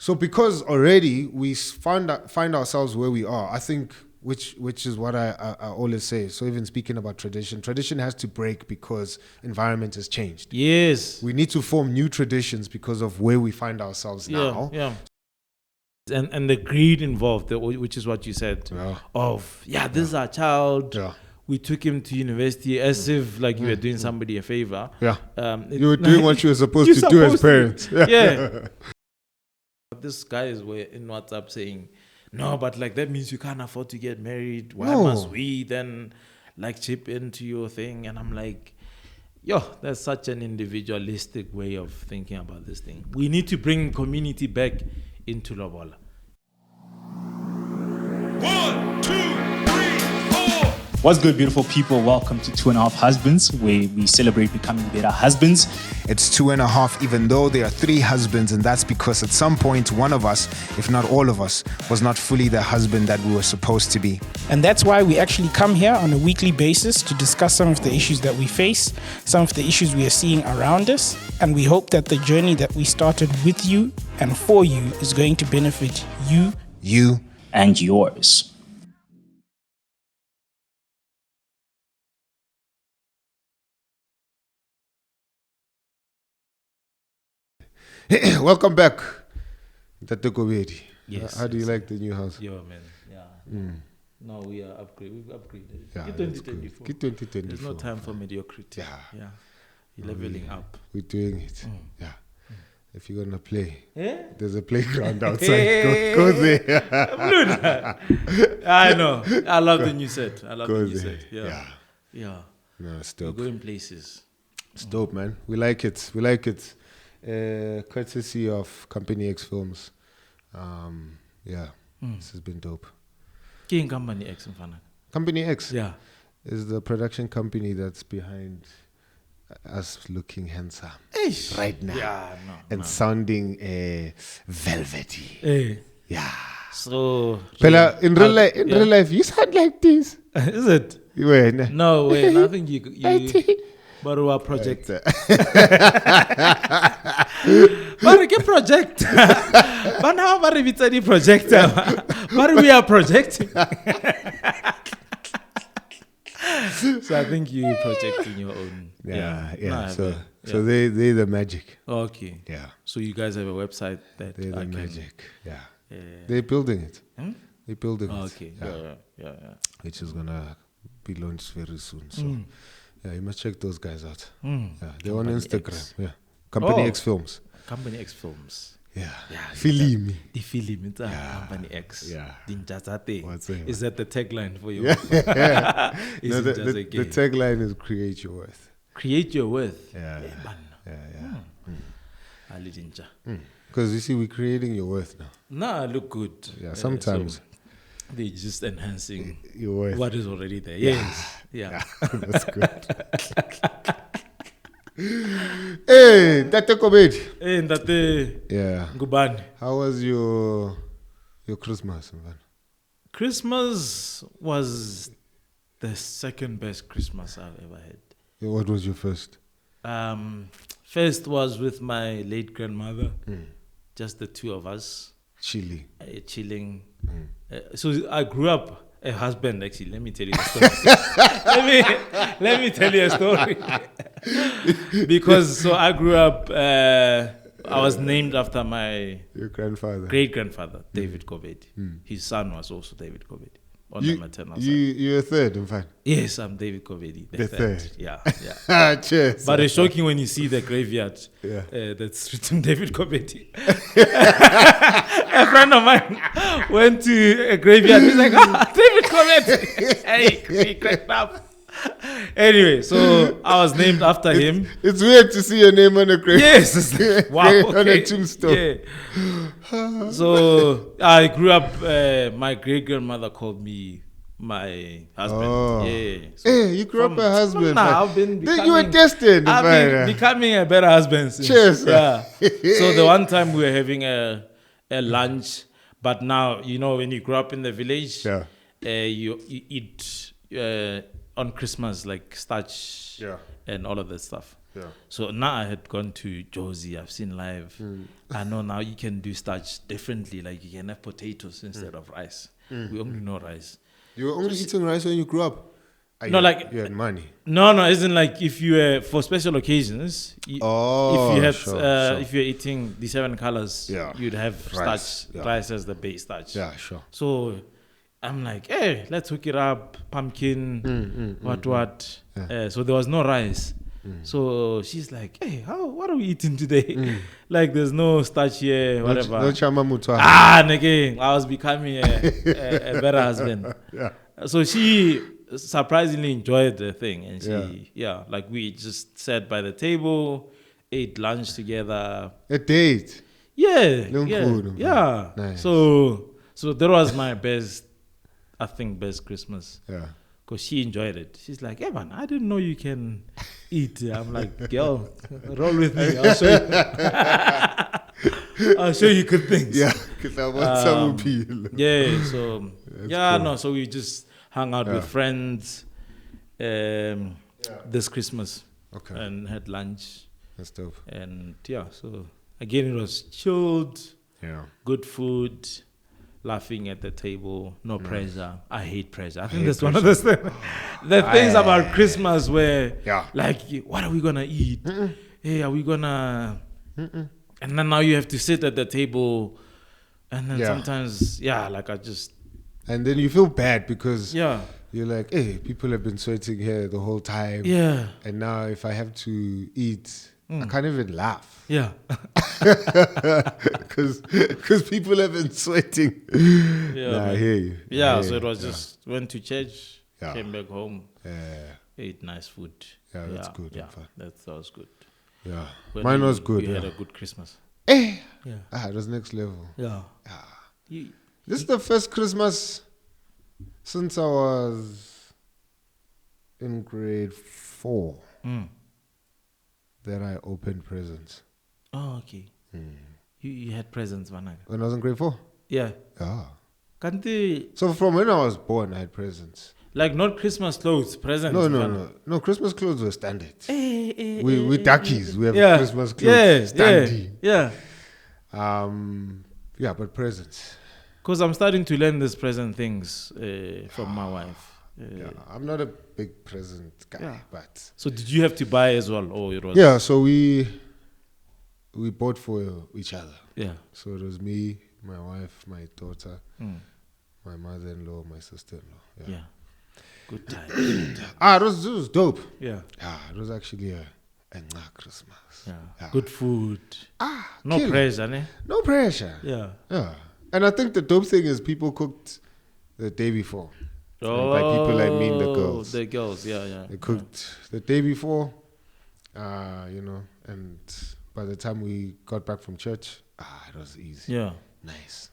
So because already we find ourselves where we are, I think, which is what I always say. So even speaking about tradition has to break because environment has changed. Yes. We need to form new traditions because of where we find ourselves now. Yeah. And the greed involved, which is what you said, this is our child. Yeah. We took him to university as if like you were doing somebody a favor. Yeah. You were doing what you were supposed to do as parents. Yeah. This guys were in WhatsApp saying, no, but like that means you can't afford to get married. Why must we then like chip into your thing? And I'm like, that's such an individualistic way of thinking about this thing. We need to bring community back into Lobola. 1, 2, 3, 4. What's good, beautiful people? Welcome to 2.5 Husbands, where we celebrate becoming better husbands. It's 2.5, even though there are 3 husbands, and that's because at some point, one of us, if not all of us, was not fully the husband that we were supposed to be. And that's why we actually come here on a weekly basis to discuss some of the issues that we face, some of the issues we are seeing around us, and we hope that the journey that we started with you and for you is going to benefit you, and yours. Welcome back, Tate Kobedi. Yes. How do you like the new house? Yo, man. Yeah. No, we are upgrade. We've upgraded. Yeah, Get that's 2024. good. Get 2024. There's no time for mediocrity. Yeah. You're leveling up. We're doing it. Yeah. If you're gonna play, Yeah. there's a playground outside. Go there. I know. I love the new set. Go there. Yeah. No, it's We're dope. going places. It's dope, man. We like it. Courtesy of Company X Films. This has been dope. King Company X mfana. Company X is the production company that's behind us looking handsome right now. Yeah, and sounding velvety. Hey. Yeah. So Pela, in real life, you sound like this. Is it? No way. Nothing you Barua project. But get project. But now it's any project. But we are projecting. So I think you projecting your own. So they're the magic. Okay. Yeah. So you guys have a website that they're the magic. Yeah. Yeah. They're building it. They're building it. Okay. Yeah. Which is gonna be launched very soon. So you must check those guys out. Yeah, they're on Instagram. X. Yeah. Company X Films. Company X Films. Yeah. Film. The film. It's Company X. Yeah. What's is that the tagline for you? Yeah. The tagline is create your worth. Create your worth. Yeah. Because you see, we're creating your worth now. Nah, look good. Yeah, sometimes. So they're just enhancing your worth. What is already there. Yes. Yeah. That's good. Hey, Tate Kobedi. Hey, Tate. Yeah. Ngubani. How was your Christmas, man? Christmas was the second best Christmas I've ever had. Yeah, what was your first? First was with my late grandmother. Just the two of us. Chilling. So I grew up a husband, actually. Let me tell you the story. let me tell you a story. Because so I grew up, I was named after your grandfather, great-grandfather, David Kobedi. His son was also David Kobedi on the maternal side. You're a third, in fact. Yes, I'm David Kobedi. The third. Yeah. Cheers. But it's shocking when you see the graveyard that's written David Kobedi. A friend of mine went to a graveyard. He's like, David Kobedi. Hey, he cracked up. Anyway, so I was named after him. It's weird to see your name on a grave. Yes. Wow. On a tombstone. Yeah. So I grew up, my great-grandmother called me my husband. Oh. Yeah. So hey, you grew up a husband. Now I've been you were destined. I've been becoming a better husband since. Cheers. Yeah. So the one time we were having a lunch, but now, when you grow up in the village, you eat on Christmas, like starch and all of that stuff. Yeah. So now I had gone to Josie. I've seen live. I know now you can do starch differently. Like you can have potatoes instead of rice. We only know rice. You were only eating rice when you grew up? No, like you had money. No, isn't like if you were for special occasions. If you had, if you're eating the 7 colors, you'd have starch, rice as the base starch. Yeah, sure. So I'm like, hey, let's hook it up, pumpkin, what. Yeah. So there was no rice. So she's like, hey, what are we eating today? Like there's no starch here, whatever. No chama mutwa. Nigga, I was becoming a better husband. Yeah. So she surprisingly enjoyed the thing, and she, like we just sat by the table, ate lunch together. A date. Yeah, Food. yeah. Nice. So that was my best Christmas. Yeah. Because she enjoyed it. She's like, hey man, I didn't know you can eat. I'm like, girl, roll with me. I'll show you. I'll show you good things. Yeah, because I want some appeal. Yeah, so cool. so we just hung out with friends this Christmas. Okay. And had lunch. That's dope. And so again it was chilled, good food, laughing at the table, no pressure. I hate pressure. I think that's one of the things about Christmas where like, what are we gonna eat? Hey, are we gonna and then now you have to sit at the table, and then sometimes like I just, and then you feel bad because you're like, hey, people have been sweating here the whole time. Yeah. And now if I have to eat, I can't even laugh. Yeah. Because people have been sweating. I hear you. So it was just went to church, came back home, ate nice food. Yeah, that's good. Yeah, that was good. Yeah. When Mine was good. You had a good Christmas. It was next level. Yeah. This is the first Christmas since I was in grade 4 that I opened presents. Oh, okay. You had presents, man. When I was in grade 4? Yeah. Can't they, So from when I was born, I had presents. like not Christmas clothes, presents? No. Christmas clothes were standard. We duckies. We have Christmas clothes. Standy. Yeah. But presents. Because I'm starting to learn these present things from my wife. I'm not a big present guy, but so did you have to buy as well, or it was? Yeah, so we bought for each other. Yeah. So it was me, my wife, my daughter, my mother-in-law, my sister-in-law. Yeah. Good time. It was dope. Yeah. It was actually a Christmas. Yeah. Good food. No kill. pressure, ne? No pressure. Yeah. Yeah. And I think the dope thing is people cooked the day before. And by people I mean the girls. The girls, yeah. They cooked the day before, and by the time we got back from church, it was easy. Yeah. Nice.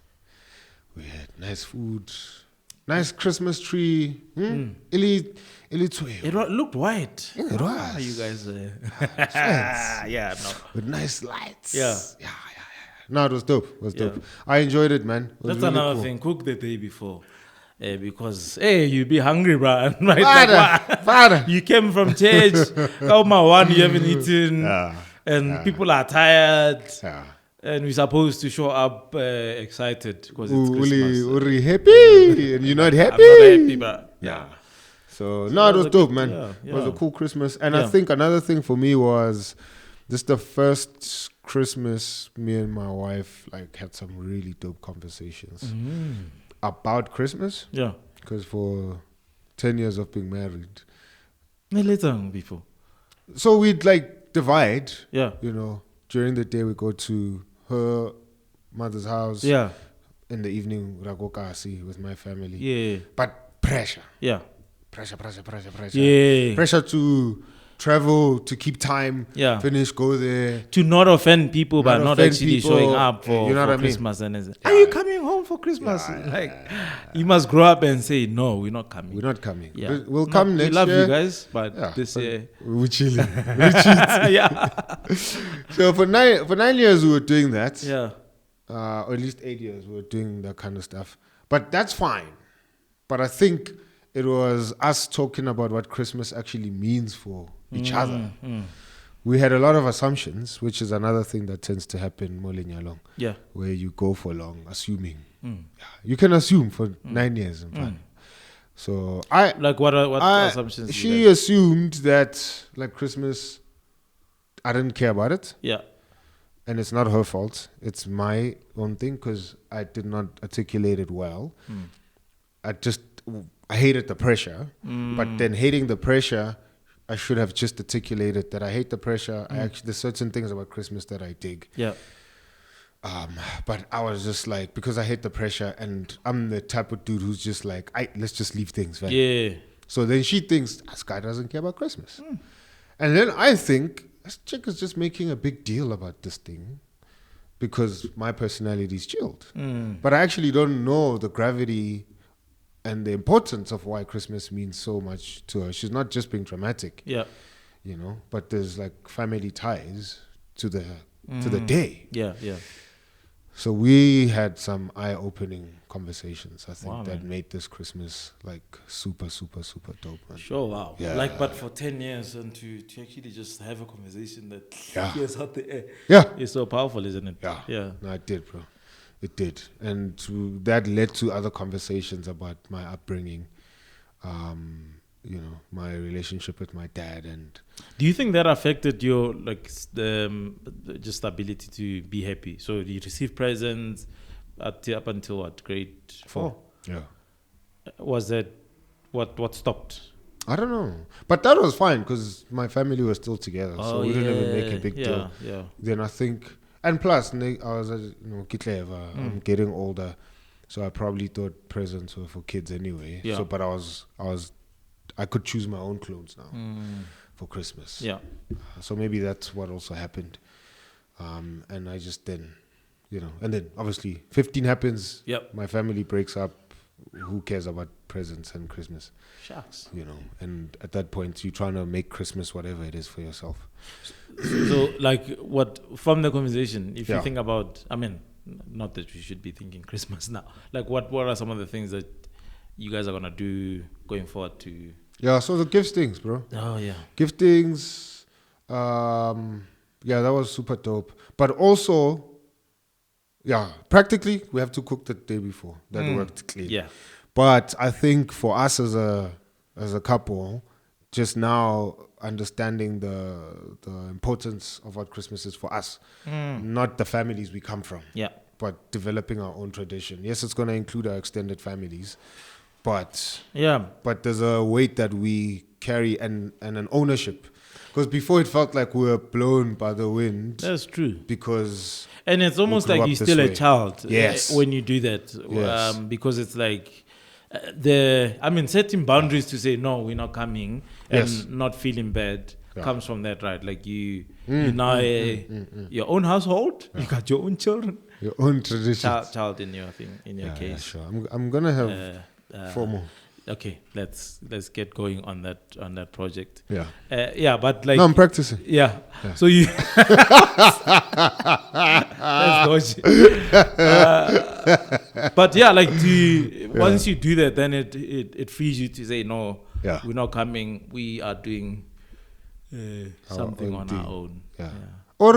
We had nice food, nice Christmas tree. It looked white. Yeah, it was. You guys, no. With nice lights. Yeah. No, it was dope. It was dope. I enjoyed it, man. It was That's really another cool. thing. Cook the day before. Because you'll be hungry, bro. Father. You came from church, you haven't eaten, and people are tired, and we're supposed to show up excited because it's Christmas. Uri happy, and you're not happy. I'm not happy, bro. Yeah. So it was dope, man. Yeah. It was a cool Christmas, and I think another thing for me was this the first Christmas me and my wife had some really dope conversations about Christmas. Yeah. Because for 10 years of being married. Later before. So we'd divide. Yeah. During the day we go to her mother's house. Yeah. In the evening, Ragokasi with my family. Yeah. But pressure. Yeah. Pressure. Yeah. Pressure to travel, to keep time, Yeah. finish, go there. To not offend people, but not offend actually people. showing up for, You know what I mean? Christmas. And are you coming home for Christmas? You must grow up and say, no, we're not coming. We're not coming. Yeah. We'll come next year. We love you guys, but this year. We're chilling. We cheat. Yeah. So for 9 years we were doing that. Yeah. Or at least 8 years we were doing that kind of stuff. But that's fine. But I think it was us talking about what Christmas actually means for each other. we had a lot of assumptions, which is another thing that tends to happen more lenyalong. Yeah. Where you go for long, assuming. Yeah, you can assume for 9 years. In fact. So what assumptions? She assumed that like Christmas, I didn't care about it. Yeah. And it's not her fault. It's my own thing because I did not articulate it well. I hated the pressure. But then hating the pressure, I should have just articulated that I hate the pressure. There's certain things about Christmas that I dig. Yeah. But I was just like, because I hate the pressure and I'm the type of dude who's just like, let's just leave things, right? Yeah. So then she thinks, this guy doesn't care about Christmas. And then I think, this chick is just making a big deal about this thing because my personality is chilled. But I actually don't know the gravity and the importance of why Christmas means so much to her. She's not just being dramatic, you know, but there's like family ties to the day. Yeah. So we had some eye-opening conversations, I think, that man. made this Christmas like super, super, super dope, man. Sure, wow. Yeah. Like, but for 10 years and to actually just have a conversation that hears out the air. Yeah. It's so powerful, isn't it? Yeah. No, it did, bro. It did. And that led to other conversations about my upbringing, you know, my relationship with my dad. And do you think that affected your, like, just ability to be happy? So you receive presents up until what, grade 4? Yeah. Was that what stopped? I don't know. But that was fine because my family was still together. So we didn't even make a big deal. Yeah. Then I think, and plus, I was, I'm getting older. So I probably thought presents were for kids anyway. Yeah. So, but I could choose my own clothes now for Christmas. Yeah. So maybe that's what also happened. And I just then, you know, and then obviously 15 happens. Yep. My family breaks up. Who cares about presents and Christmas? Shucks. You know, and at that point, you're trying to make Christmas whatever it is for yourself. So, like, what from the conversation, if you Yeah. think about, I mean, not that we should be thinking Christmas now. Like, what are some of the things that you guys are gonna do going forward to? Yeah, so the giftings, bro. Oh yeah. Giftings, yeah, that was super dope. But also, yeah, practically, we have to cook the day before. That worked clean. Yeah. But I think for us as a couple, just now understanding the importance of what Christmas is for us, not the families we come from. Yeah. But developing our own tradition. Yes, it's going to include our extended families, but there's a weight that we carry and an ownership. Because before it felt like we were blown by the wind. That's true. Because and it's almost like you're still a child. Yes. When you do that. Yes. Because it's like setting boundaries to say no, we're not coming, and not feeling bad comes from that, right? Like you now your own household, you got your own children, your own traditions. Child in your thing, in your case. Yeah, sure. I'm gonna have 4 more. Okay, let's get going on that project. Yeah. But like no, I'm practicing. Yeah. So you that's but yeah, like once you do that, then it frees you to say no. Yeah. We're not coming. We are doing something on our own. Yeah. Or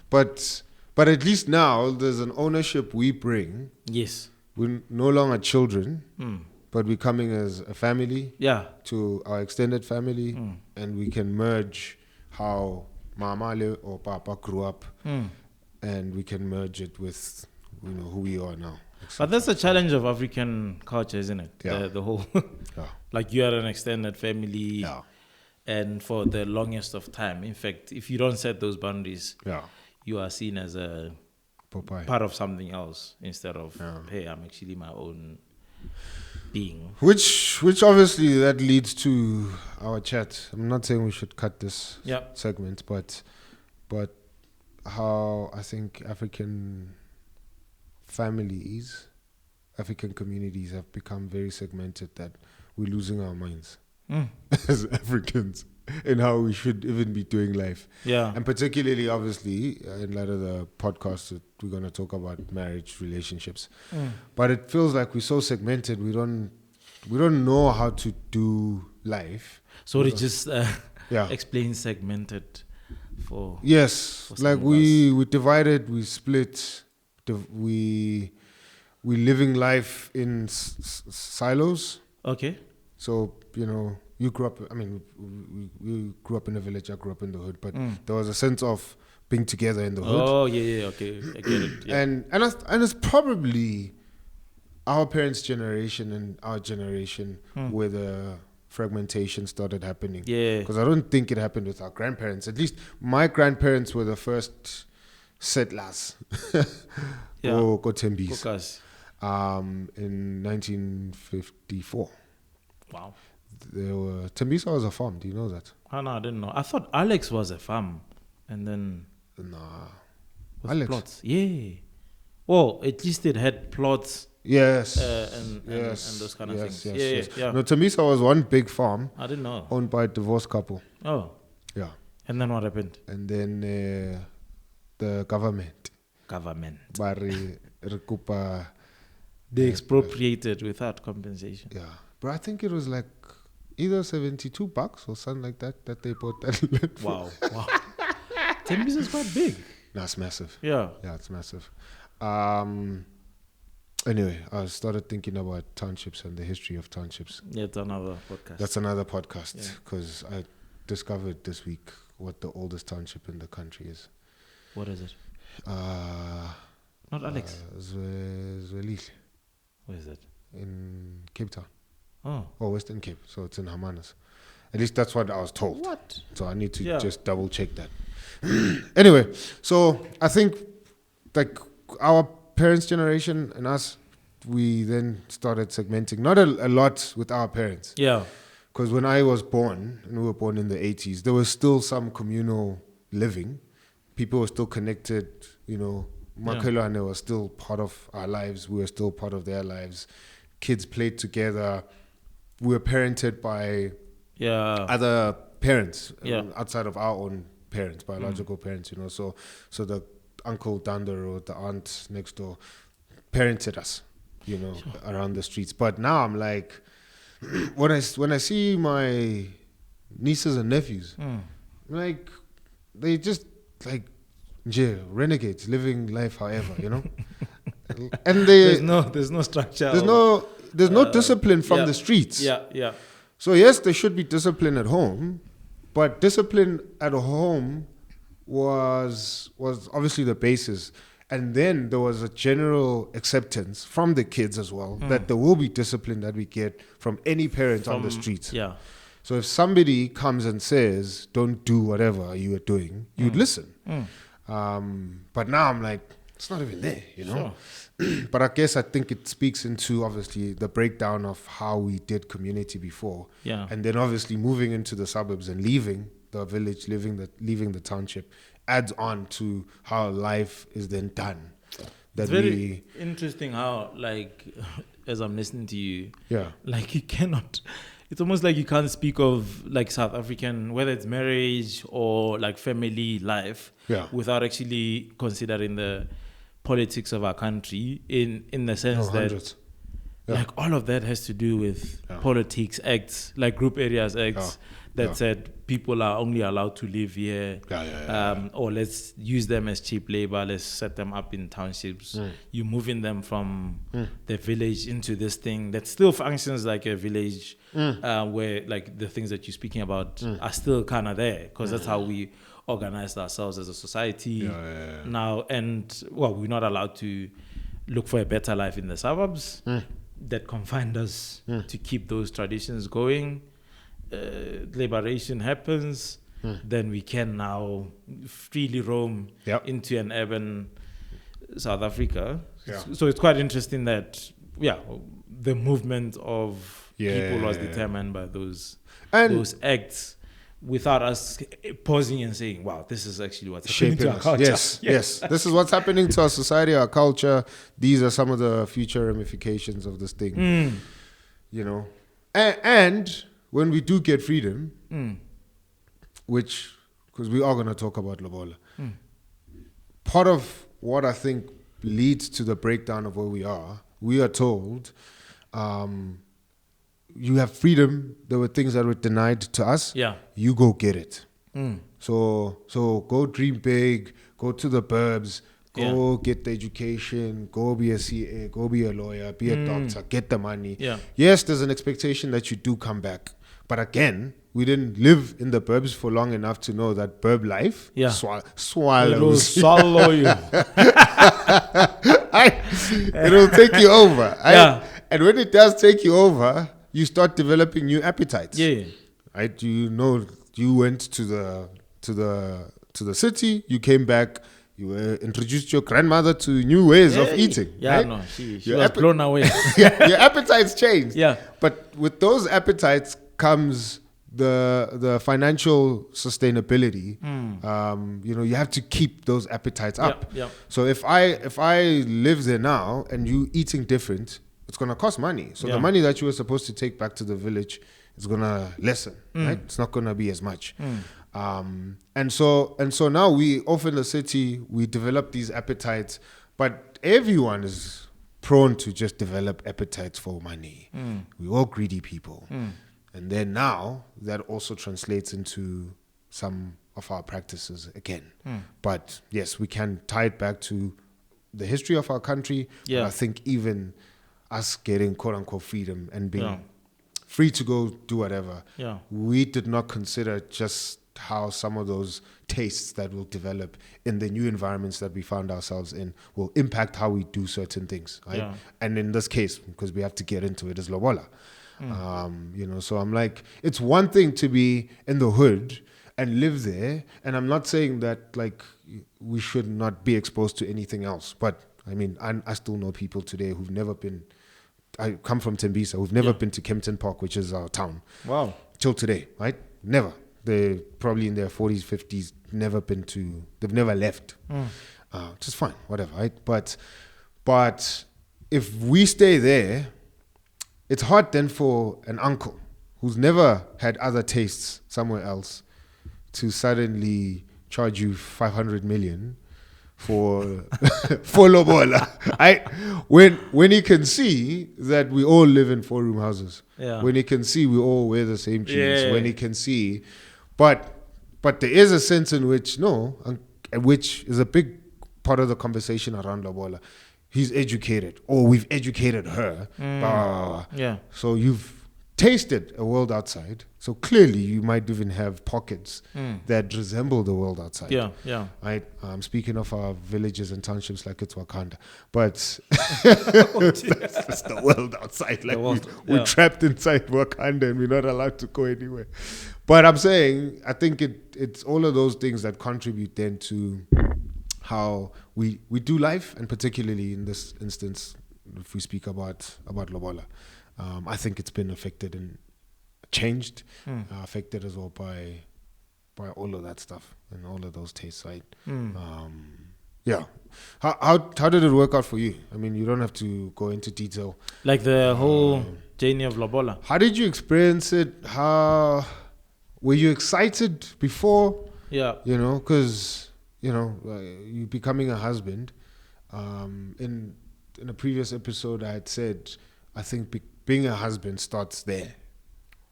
but at least now there's an ownership we bring. Yes. We're no longer children. But we're coming as a family to our extended family, and we can merge how Mama or Papa grew up, and we can merge it with who we are now. But that's the challenge of African culture, isn't it? Yeah. The whole, like you are an extended family, and for the longest of time, in fact, if you don't set those boundaries, you are seen as a part of something else instead of, hey, I'm actually my own being. Which obviously that leads to our chat. I'm not saying we should cut this segment, but how I think African families, African communities have become very segmented, that we're losing our minds as Africans in how we should even be doing life. Yeah. And particularly, obviously, in light of the podcast that we're going to talk about marriage, relationships. But it feels like we're so segmented, we don't know how to do life. So to just explain segmented. Yes, for like some of us. we divided, we split, we living life in silos. Okay. So you grew up. I mean, we grew up in a village. I grew up in the hood, but there was a sense of being together in the hood. Oh yeah, okay, I get it. Yeah. And it's probably our parents' generation and our generation where the fragmentation started happening. Yeah. Because I don't think it happened with our grandparents. At least my grandparents were the first settlers. Go Tembis. Focus. In 1954. Wow. Tembisa was a farm. Do you know that? Oh, no, I didn't know. I thought Alex was a farm, and then Nah. with Alex. plots. Yeah. Well, at least it had plots. Yes. And those kind of things. Yeah. No, Tembisa was one big farm I didn't know. owned by a divorced couple. Oh. Yeah. And then what happened? And then the government. Bari Rekupa. They expropriated without compensation. Yeah. But I think it was like either $72 or something like that they bought that land for. Wow. Tembisa is quite big. That's massive. Yeah. Yeah, it's massive. Anyway, I started thinking about townships and the history of townships. Yeah, it's another podcast. That's another podcast because I discovered this week what the oldest township in the country is. What is it? Not Alex. Zwelile Where is it? in Cape Town. Oh. Or Western Cape. So it's in Hermanus. At least that's what I was told. What? So I need to just double check that. Anyway, so I think like our parents' generation and us, we then started segmenting. Not a lot with our parents. Yeah. Because when I was born, and we were born in the 80s, there was still some communal living. People were still connected, Makelwane was still part of our lives. We were still part of their lives. Kids played together. We were parented by other parents outside of our own parents, biological parents, So the uncle down the road, the aunt next door parented us, around the streets. But now I'm like, when I see my nieces and nephews, like they just like renegades living life however, and there's no structure. There's no discipline from the streets. Yeah. So yes, there should be discipline at home, but discipline at home was obviously the basis. And then there was a general acceptance from the kids as well that there will be discipline that we get from any parent on the streets. Yeah. So if somebody comes and says, don't do whatever you are doing, you'd listen. But now I'm like, it's not even there, Sure. But I think it speaks into obviously the breakdown of how we did community before. Yeah. And then obviously moving into the suburbs and leaving the village, leaving the township adds on to how life is then done. It's very interesting how, like, as I'm listening to you, like you cannot, it's almost like you can't speak of like South African, whether it's marriage or like family life, without actually considering the politics of our country in the sense that like all of that has to do with politics acts, like group areas acts that said people are only allowed to live here, or let's use them as cheap labor, let's set them up in townships. You're moving them from the village into this thing that still functions like a village, where like the things that you're speaking about are still kind of there, because that's how we organized ourselves as a society now. And we're not allowed to look for a better life in the suburbs that confined us to keep those traditions going. Liberation happens, then we can now freely roam into an urban South Africa. So it's quite interesting that the movement of people was determined by those acts, without us pausing and saying, wow, this is actually what's happening to our culture. Yes. This is what's happening to our society, our culture. These are some of the future ramifications of this thing. And when we do get freedom, which, because we are going to talk about Lobola, part of what I think leads to the breakdown of where we are told, you have freedom. There were things that were denied to us. Yeah. You go get it. So go dream big, go to the burbs, go get the education, go be a CA, go be a lawyer, be a doctor, get the money. Yeah. Yes, there's an expectation that you do come back. But again, we didn't live in the burbs for long enough to know that burb life swallows. It'll swallow you. It'll take you over. Yeah. And when it does take you over, you start developing new appetites. Yeah. Right? You know, you went to the city, you came back, you introduced your grandmother to new ways of eating. Yeah, right? no, she was blown away. Your appetites changed. Yeah. But with those appetites comes the financial sustainability. You know, you have to keep those appetites up. Yeah. So if I live there now and you eating different, it's gonna cost money. So the money that you were supposed to take back to the village is gonna lessen. Right? It's not gonna be as much. And so now we off in the city, we develop these appetites, but everyone is prone to just develop appetites for money. We're all greedy people. And then now that also translates into some of our practices again. But yes, we can tie it back to the history of our country. Yeah. But I think even us getting quote unquote freedom and being free to go do whatever, we did not consider just how some of those tastes that will develop in the new environments that we found ourselves in will impact how we do certain things. Right? Yeah. And in this case, because we have to get into it, is Lobola. You know, so I'm like, it's one thing to be in the hood and live there, and I'm not saying that like we should not be exposed to anything else, but I mean, I still know people today who've never been, I come from Tembisa, who've never been to Kempton Park, which is our town. Wow. Till today, right? Never. They're probably in their 40s, 50s, they've never left. Which is fine, whatever, right? But if we stay there, it's hard then for an uncle who's never had other tastes somewhere else to suddenly charge you 500 million for for Lobola. When he can see that we all live in 4-room houses, when he can see we all wear the same jeans, when he can see, but there is a sense in which which is a big part of the conversation around Lobola. He's educated, or we've educated her. So you've tasted a world outside. So clearly you might even have pockets that resemble the world outside. Right? I'm speaking of our villages and townships like it's Wakanda. But that's the world outside. Like we're trapped inside Wakanda and we're not allowed to go anywhere. But I'm saying, I think it's all of those things that contribute then to how we do life, and particularly in this instance, if we speak about Lobola, I think it's been affected and changed, affected as well by all of that stuff and all of those tastes, right? How did it work out for you? I mean, you don't have to go into detail. Like the whole journey of Lobola. How did you experience it? How were you excited before? Yeah. You know, because you becoming a husband. In a previous episode, I had said, I think being a husband starts there.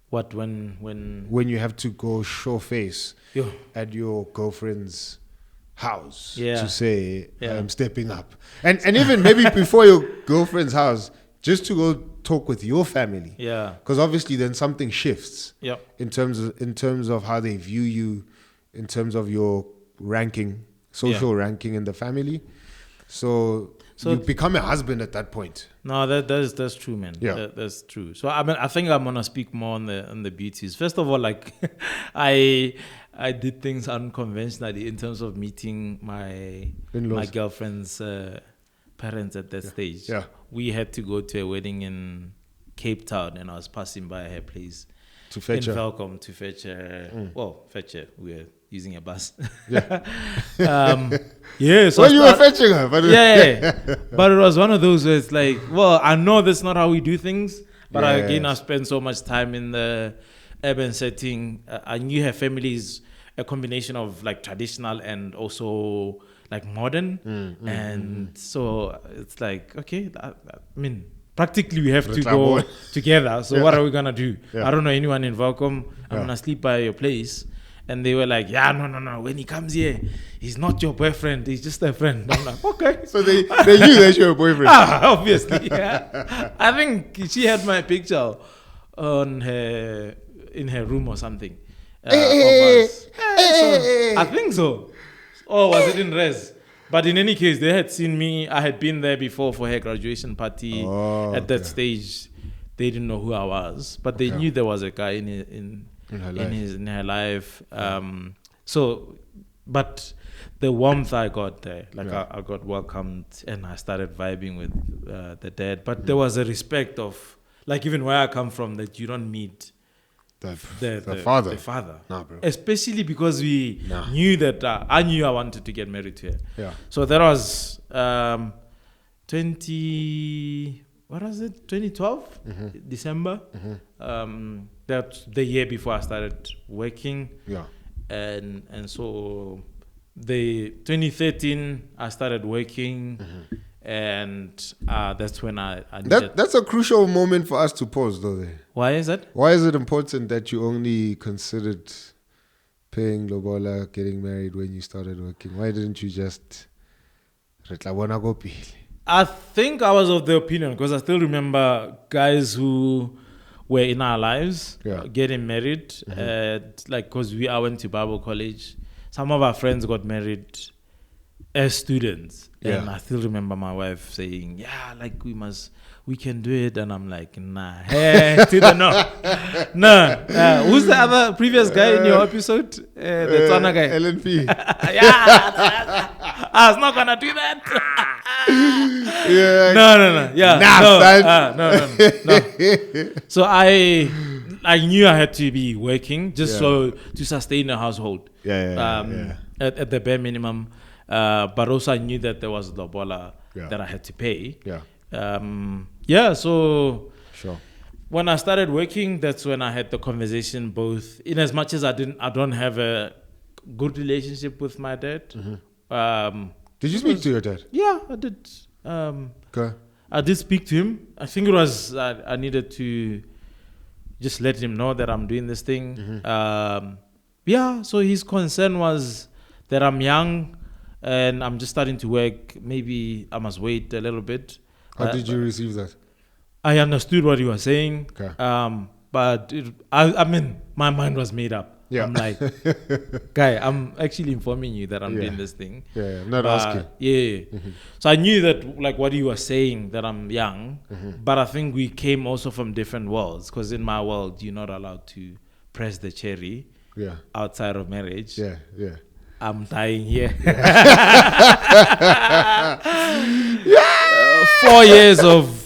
What when you have to go show face at your girlfriend's house to say I'm stepping up, and even maybe before your girlfriend's house, just to go talk with your family. Because obviously then something shifts. In terms of how they view you, in terms of your ranking, social ranking in the family. So you become a husband at that point. No, that's true, man. That's true. So I think I'm gonna speak more on the beauties. First of all, like I did things unconventionally in terms of meeting my girlfriend's parents at that stage. We had to go to a wedding in Cape Town, and I was passing by her place to fetch her. Welcome to fetch her. Well, fetch her. We were using a bus. So you were fetching her, but but it was one of those where it's like, well, I know that's not how we do things, but again, I spent so much time in the urban setting. I knew her family is a combination of like traditional and also like modern, so it's like, okay, I mean, practically we have to go together. So what are we gonna do? I don't know anyone in Welcome. I'm gonna sleep by your place. And they were like, yeah, no. When he comes here, he's not your boyfriend. He's just a friend. I'm like, okay. So they knew that you were a boyfriend. Obviously. Yeah. I think she had my picture in her room or something. Of us. I think so. Or was it in res? But in any case, they had seen me. I had been there before for her graduation party. At that stage, they didn't know who I was, but they knew there was a guy in her life. But the warmth I got there, I got welcomed, and I started vibing with the dad. But there was a respect of, like, even where I come from, that you don't meet the father. The father. Nah, bro. Especially because we knew that I knew I wanted to get married to her. Yeah. So that was 2012 December. That's the year before I started working. Yeah. And so the 2013 I started working. And that's when I needed. That's a crucial moment for us to pause, though. Why is that? Why is it important that you only considered paying Lobola, getting married when you started working? Why didn't you just I think I was of the opinion, because I still remember guys who were in our lives getting married. Because I went to Bible college. Some of our friends got married as students. And I still remember my wife saying, yeah, like we can do it. And I'm like, nah. No. Who's the other previous guy in your episode? The Tswana guy. LNP. I was not going to do that. No. Yeah. No. So I knew I had to be working just so to sustain a household. At the bare minimum. But also I knew that there was Lobola that I had to pay. So sure. When I started working, that's when I had the conversation, both in as much as I don't have a good relationship with my dad. Did you speak to your dad? Yeah, I did. Okay. I did speak to him. I think it was I needed to just let him know that I'm doing this thing. So his concern was that I'm young and I'm just starting to work. Maybe I must wait a little bit. How did you receive that? I understood what he was saying. Okay. But I mean, my mind was made up. Yeah. I'm like, guy, I'm actually informing you that I'm doing this thing. Not asking. So I knew that, like what he was saying, that I'm young. But I think we came also from different worlds. Because in my world, you're not allowed to press the cherry outside of marriage. I'm dying here. 4 years of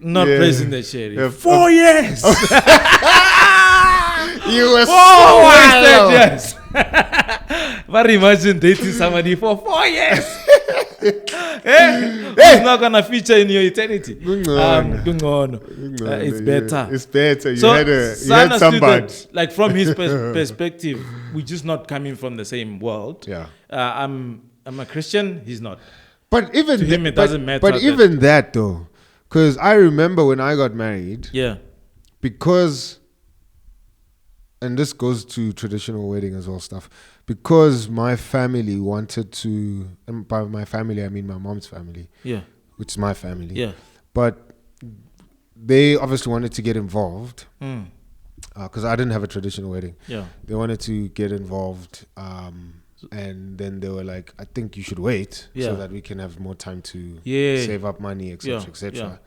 not pressing the cherry. 4 years. You were wasted, yes. But imagine dating somebody for 4 years. It's not gonna feature in your eternity. It's better. It's better. You So had Sana somebody. student, like from his perspective, we're just not coming from the same world. I'm a Christian. He's not. But even to him, it doesn't matter. But even that though, because I remember when I got married. Because. And this goes to traditional wedding as well stuff. Because my family wanted to, and by my family I mean my mom's family, which is my family. But they obviously wanted to get involved because I didn't have a traditional wedding. They wanted to get involved, and then they were like, "I think you should wait so that we can have more time to save up money, etc., etc."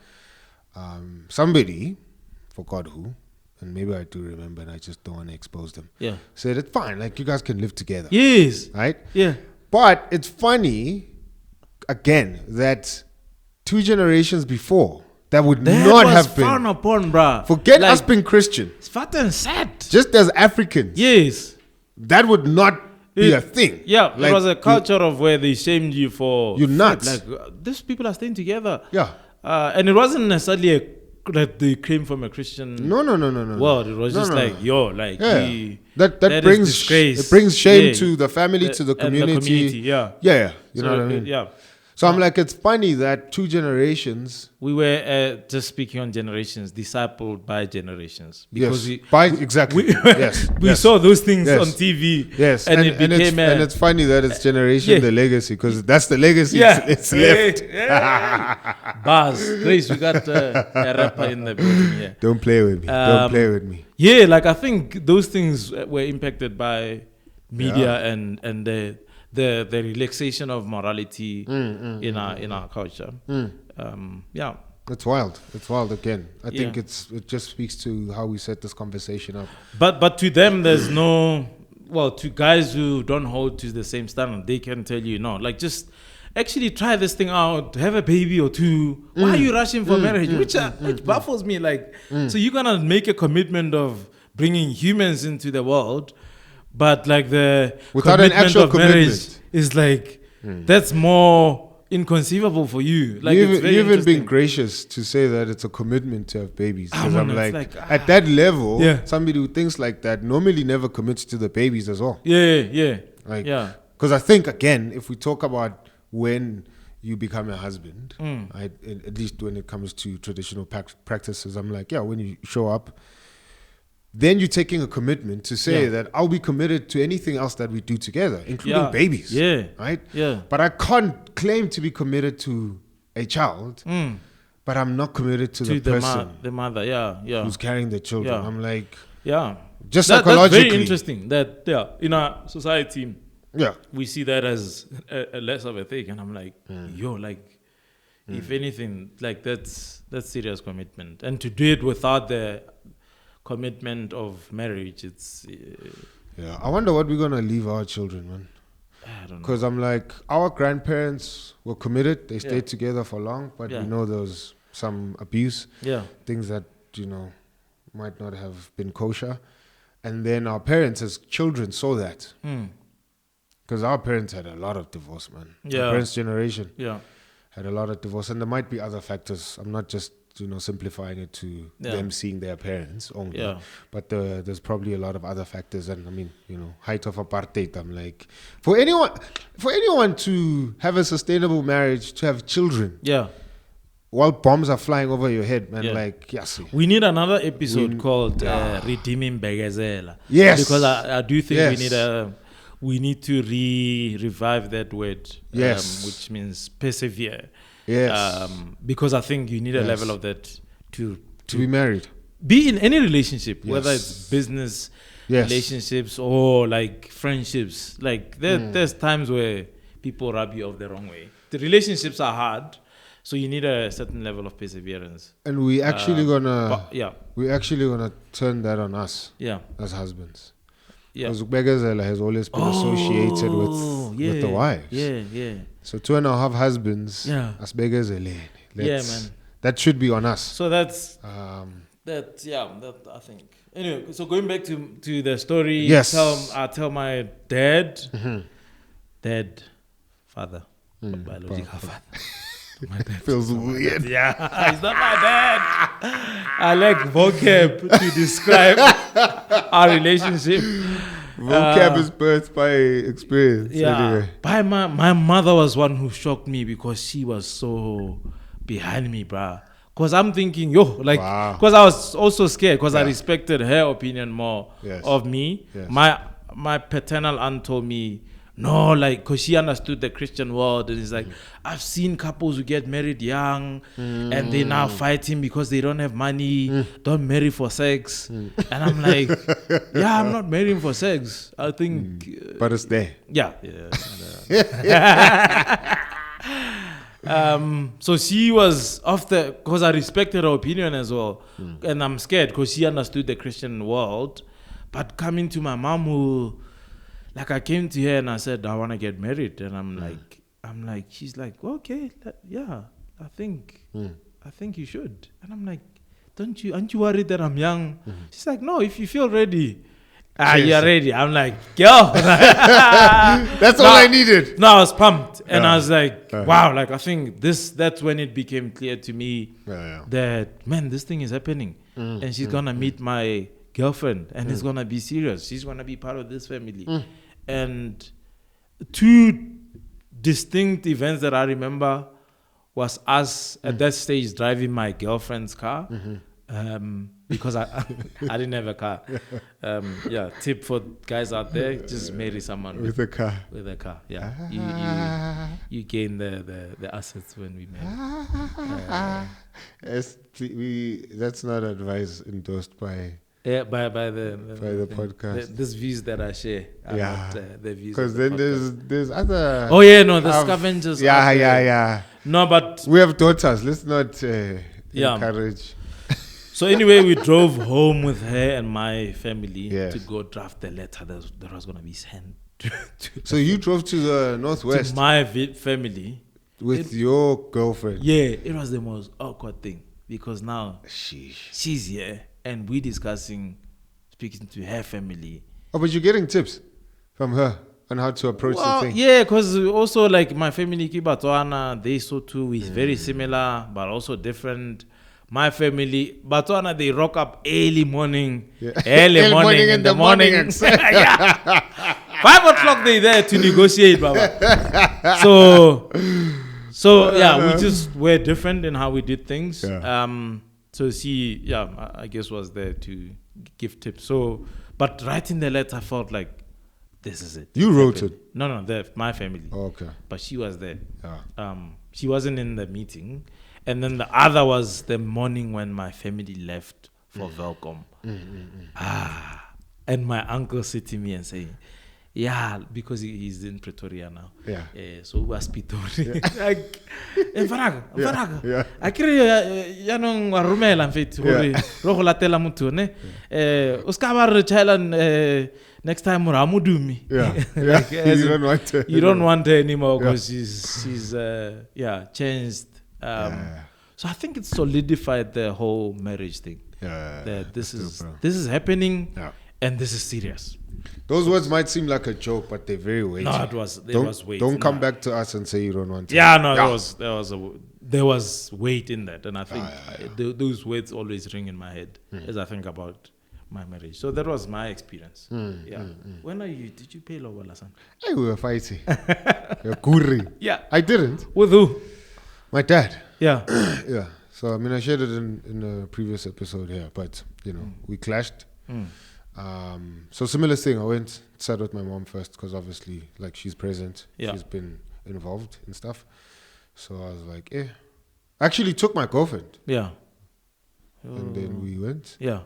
Somebody, forgot who. And maybe I do remember, and I just don't want to expose them. Said it's fine, like you guys can live together. Right? But it's funny, again, that 2 generations before that would not have been frowned upon, bruh. Forget us being Christian. It's fat and sad. Just as Africans. That would not be a thing. Like, it was a culture of where they shamed you for you're nuts. Like these people are staying together. And it wasn't necessarily that they came from a Christian world. It was just that brings disgrace. It brings shame to the family, to the community. You know what I mean? So I'm like, it's funny that 2 generations. We were just speaking on generations, discipled by generations, because exactly. we saw those things on TV. Yes, and it became and it's funny that it's generation the legacy, because that's the legacy it's left. Bars, Grace, we got a rapper in the building here. Don't play with me. Don't play with me. Yeah, like I think those things were impacted by media and the relaxation of morality in our culture. It's wild. It's wild again. I think it just speaks to how we set this conversation up. But to them, there's no, to guys who don't hold to the same standard, they can tell you no. Like, just actually try this thing out, have a baby or 2. Why are you rushing for marriage? Which baffles me. Like, so you're gonna make a commitment of bringing humans into the world, but like the without an actual of marriage is like that's more inconceivable for you. Like, you've even been gracious to say that it's a commitment to have babies, because I'm like at that level, somebody who thinks like that normally never commits to the babies as well. Because I think, again, if we talk about when you become a husband, at least when it comes to traditional practices, I'm like, when you show up, then you're taking a commitment to say that I'll be committed to anything else that we do together, including babies. Right? But I can't claim to be committed to a child, but I'm not committed to the person, the mother, who's carrying the children. I'm like, just psychologically. That's very interesting that in our society, we see that as a less of a thing, and I'm like, if anything, like that's serious commitment, and to do it without the commitment of marriage, it's I wonder what we're gonna leave our children, man. I don't know, because I'm like, our grandparents were committed, they stayed together for long, but we know there was some abuse, things that might not have been kosher, and then our parents as children saw that, because our parents had a lot of divorce, man. Our parents' generation had a lot of divorce, and there might be other factors. I'm not just simplifying it to them seeing their parents only, but there's probably a lot of other factors. And I mean, height of apartheid, I'm like, for anyone to have a sustainable marriage, to have children, while bombs are flying over your head, man, we need another episode called Redeeming Begazela. Yes, because I do think we need to revive that word, which means persevere. Yes. Because I think you need a level of that to be married. Be in any relationship, whether it's business relationships or like friendships. Like there's times where people rub you off the wrong way. The relationships are hard, so you need a certain level of perseverance. And we actually gonna turn that on us as husbands. Because Begazela has always been associated with the wives. So 2.5 husbands as Begazela. Man. That should be on us. So that's that I think. Anyway, so going back to the story, I tell my dad, father, biological father. My dad feels weird. He's not my dad. I like vocab to describe our relationship. Vocab is birthed by experience. Anyway. By my mother was one who shocked me because she was so behind me, bruh. Because I'm thinking, because I was also scared because I respected her opinion more of me. Yes. My paternal aunt told me, no, like, because she understood the Christian world, and it's like, I've seen couples who get married young and they now fighting because they don't have money, don't marry for sex. And I'm like, I'm not marrying for sex. I think... but it's there. So she was because I respected her opinion as well. And I'm scared because she understood the Christian world. But coming to my mom who... Like, I came to her and I said, I want to get married. And I'm like, she's like, okay, I think you should. And I'm like, aren't you worried that I'm young? She's like, no, if you feel ready, you're ready. I'm like, girl. That's all I needed. No, I was pumped. And I was like, wow, like, I think that's when it became clear to me that, man, this thing is happening. And she's going to meet my girlfriend and it's going to be serious. She's going to be part of this family. And to distinct events that I remember was us at that stage driving my girlfriend's car. Because I didn't have a car. Tip for guys out there: just marry someone with a car. With a car, you gain the assets when we marry. That's not advice endorsed by by the podcast. These views that I share are not the views. Because then there's other. Oh yeah, no, the scavengers. Yeah. No, but we have daughters. Let's not encourage. So anyway, we drove home with her and my family to go draft the letter that was going to be sent. So you drove to the northwest? To my family. With your girlfriend? Yeah, it was the most awkward thing. Because now she's here and we're speaking to her family. Oh, but you're getting tips from her on how to approach the thing. Yeah, because also like my family, Botswana, they so too is very similar, but also different. My family, Botswana, they rock up early morning. Yeah. Early morning in the morning. 5 o'clock they there to negotiate, Baba. So we just were different in how we did things. Yeah. So I guess was there to give tips. So, but writing the letter, I felt like this is it. You wrote it? No, my family. Oh, okay. But she was there. Yeah. She wasn't in the meeting. And then the other was the morning when my family left for Velcom. And my uncle said to me and saying, because he's in Pretoria now. Yeah. So we was Pretoria. Like, Faraga. I carry yanong warumela mfeti hore ro go latela motho ne. O ska ba re tshela next time ramudumi. Like, you don't want her. You don't want her anymore because she's changed. So I think it solidified the whole marriage thing. That this is happening, and this is serious. Those words might seem like a joke, but they're very weighty. No, it was weight. Don't come back to us and say you don't want to. There was weight in that, and I think those words always ring in my head as I think about my marriage. So that was my experience. When did you pay Lobola, son? We were fighting. Yeah. I didn't. With who? My dad. Yeah. Yeah. So, I mean, I shared it in a previous episode here, but, we clashed. So, similar thing. I went, sat with my mom first because obviously, like, she's present. Yeah. She's been involved in stuff. So, I was like, I actually took my girlfriend. Yeah. And then we went. Yeah.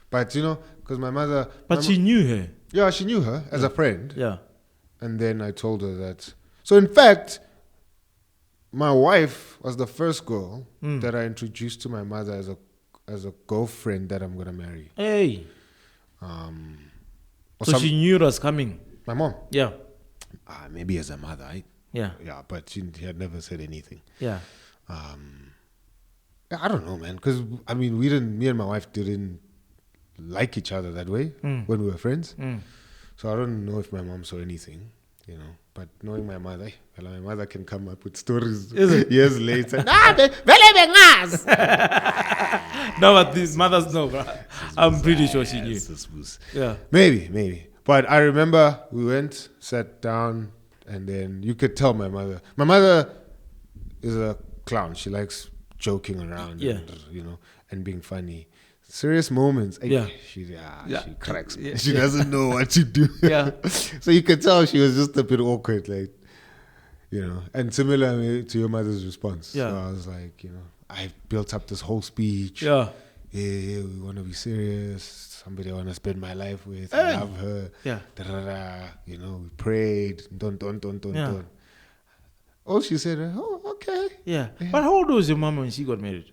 But, because my mother... But she knew her. Yeah, she knew her as a friend. Yeah. And then I told her that... So, in fact... My wife was the first girl that I introduced to my mother as a girlfriend that I'm gonna marry. Hey. So she knew it was coming. My mom. Yeah. Maybe as a mother. Yeah, but she had never said anything. Yeah. I don't know, man. Because me and my wife didn't like each other that way when we were friends. So I don't know if my mom saw anything. But knowing my mother can come up with stories years later. No, but these mothers know, bro. I'm pretty sure she knew. Yeah. Maybe. But I remember we went, sat down, and then you could tell my mother. My mother is a clown. She likes joking around and being funny. Serious moments. She cracks. Yeah. She doesn't know what to do. Yeah. So you could tell she was just a bit awkward, like, and similar to your mother's response. Yeah. So I was like, I built up this whole speech. Yeah. Yeah, we want to be serious. Somebody I want to spend my life with. I love her. Yeah. We prayed. Don't. All she said, okay. Yeah. But how old was your mom when she got married?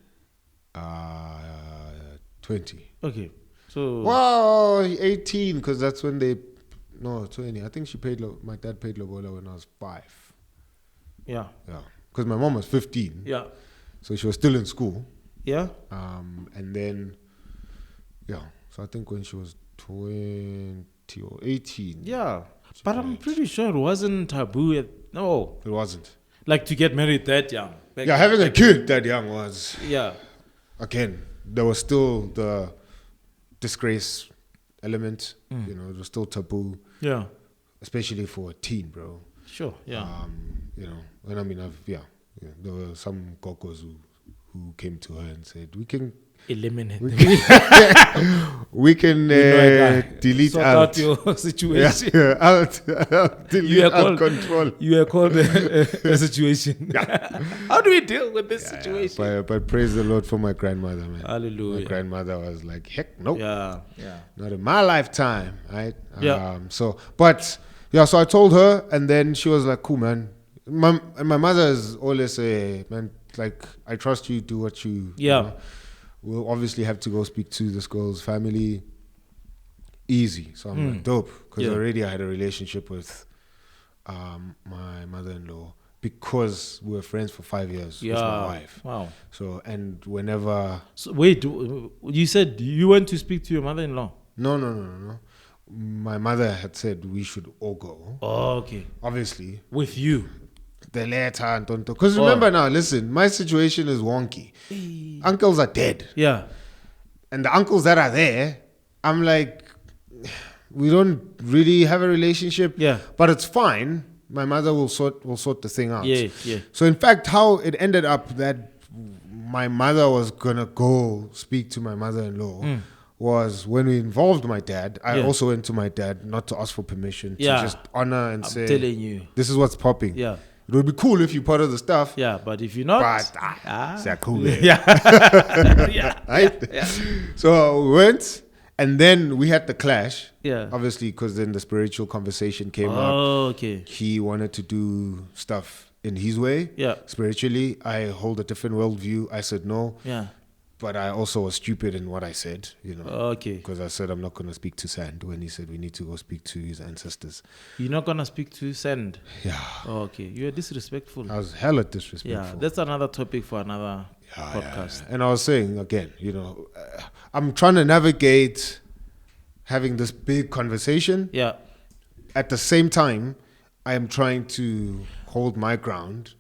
20. Okay. So. Wow, 18, because that's when 20. I think my dad paid Lobola when I was 5. Yeah. Yeah. Because my mom was 15. Yeah. So she was still in school. Yeah. And then, so I think when she was 20 or 18. Yeah. But I'm pretty sure it wasn't taboo. No. It wasn't. Like to get married that young. Having a kid that young was. Yeah. Again, there was still the disgrace element. It was still taboo. Yeah. Especially for a teen, bro. Sure. Yeah. You know, and I mean, there were some gogos who came to her and said, we can eliminate we them. can, we can delete Sort out out your situation. out delete out control. You are called a situation. How do we deal with this situation? But praise the Lord for my grandmother, man. Hallelujah. My grandmother was like, heck, nope. Yeah. Not in my lifetime, right? Yeah. So I told her, and then she was like, cool, man. My mother is always a, man, like, I trust you, do what you... Yeah. You know? We'll obviously have to go speak to this girl's family. Easy. So I'm like, dope. Because already I had a relationship with my mother-in-law because we were friends for 5 years with my wife. Wow. So, and whenever... So wait, you said you went to speak to your mother-in-law? No. My mother had said we should all go. Oh, okay. Obviously. With you? The letter and tonto. Because remember now, listen, my situation is wonky. Uncles are dead. Yeah. And the uncles that are there, I'm like, we don't really have a relationship. Yeah. But it's fine. My mother will sort the thing out. Yeah. So in fact, how it ended up that my mother was gonna go speak to my mother-in-law was when we involved my dad. I also went to my dad not to ask for permission, to just honor and say, telling you, this is what's popping. Yeah. It would be cool if you're part of the stuff. Yeah, but if you're not, it's cool. Yeah. Right? Yeah. So we went, and then we had the clash. Yeah. Obviously, because then the spiritual conversation came up. Oh, okay. He wanted to do stuff in his way. Yeah. Spiritually, I hold a different worldview. I said no. Yeah. But I also was stupid in what I said, you know. Okay. Because I said I'm not going to speak to Sand when he said we need to go speak to his ancestors. You're not going to speak to Sand? Yeah. Oh, okay. You're disrespectful. I was hella disrespectful. Yeah, that's another topic for another podcast. And I was saying, again, you know, I'm trying to navigate having this big conversation. Yeah. At the same time, I am trying to hold my ground,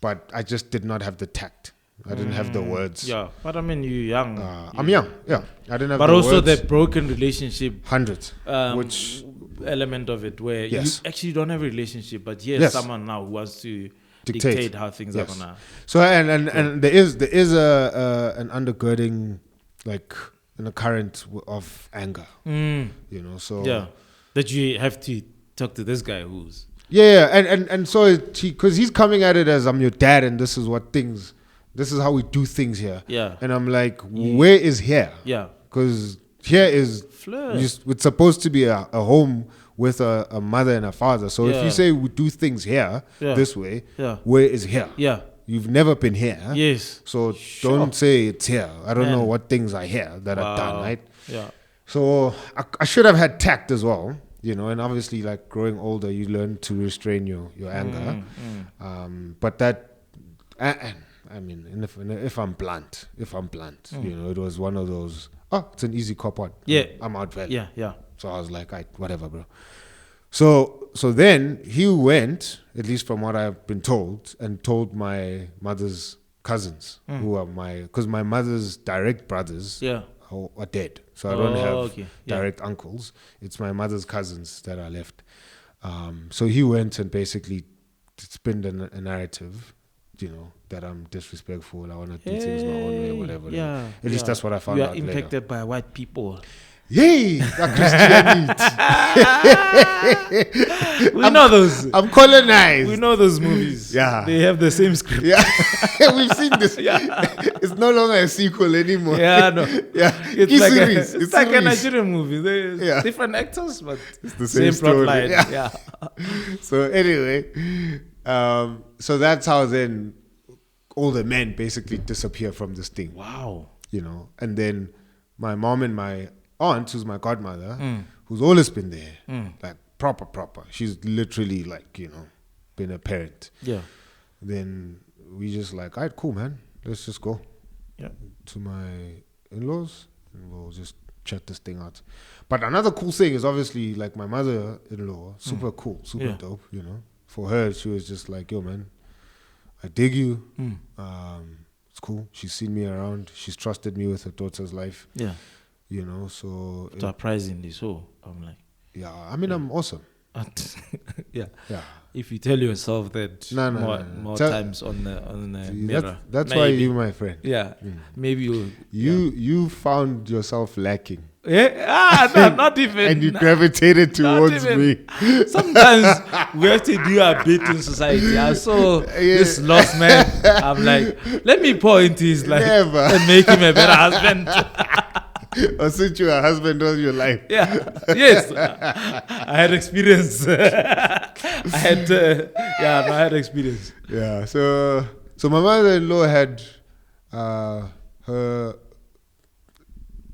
but I just did not have the tact. I didn't have the words. Yeah, but I mean, you're young. I'm young, yeah. I didn't have but the also words. the broken relationship. 100. Which element of it where you actually don't have a relationship, but someone now who wants to dictate how things are gonna. So and there is an undergirding, like an current of anger. You know, so that you have to talk to this guy who's and so because he's coming at it as I'm your dad and this is how we do things here. Yeah. And I'm like, where is here? Yeah. Because here is it's supposed to be a home with a mother and a father. So if you say we do things here this way, where is here? Yeah. You've never been here. Yes. So don't say it's here. I don't know what things are here that are done, right? Yeah. So I should have had tact as well, you know, and obviously like growing older, you learn to restrain your anger. But that, I mean, if I'm blunt, you know, it was one of those, it's an easy cop out. Yeah. I'm out value. Yeah. So I was like, whatever, bro. So then he went, at least from what I've been told, and told my mother's cousins, who are because my mother's direct brothers are dead. So I don't have direct uncles. It's my mother's cousins that are left. So he went and basically spinned a narrative, you know, that I'm disrespectful, I want to do things my own way, whatever. Yeah. At least that's what I found out later. You are infected by white people. Yay! We know those. I'm colonized. We know those movies. Yeah. They have the same script. Yeah. We've seen this. It's no longer a sequel anymore. Yeah, no. Yeah. It's like a Nigerian movie. There's different actors, but it's the same plot story. line. Yeah. So anyway, so that's how then all the men basically disappear from this thing. Wow. You know, and then my mom and my aunt, who's my godmother, who's always been there, like proper. She's literally like, you know, been a parent. Yeah. Then we just like, all right, cool, man. Let's just go to my in-laws and we'll just chat this thing out. But another cool thing is obviously like my mother-in-law, super cool, super dope, you know. For her, she was just like, yo, man, I dig you. It's cool. She's seen me around. She's trusted me with her daughter's life. Yeah. You know, so... Surprisingly so, I'm like... Yeah, I mean, I'm awesome. Yeah. Yeah. If you tell yourself that No. more Tell- times on the See, mirror. that's why maybe. you, my friend. Yeah. Maybe You found yourself lacking. no, not even. And you gravitated towards me. Sometimes we have to do our bit in society. I saw this lost man. I'm like, let me pour into his life Never. and make him a better husband. Or since you're a husband all your life. Yeah. Yes. I had experience. I had experience. Yeah. So my mother-in-law had her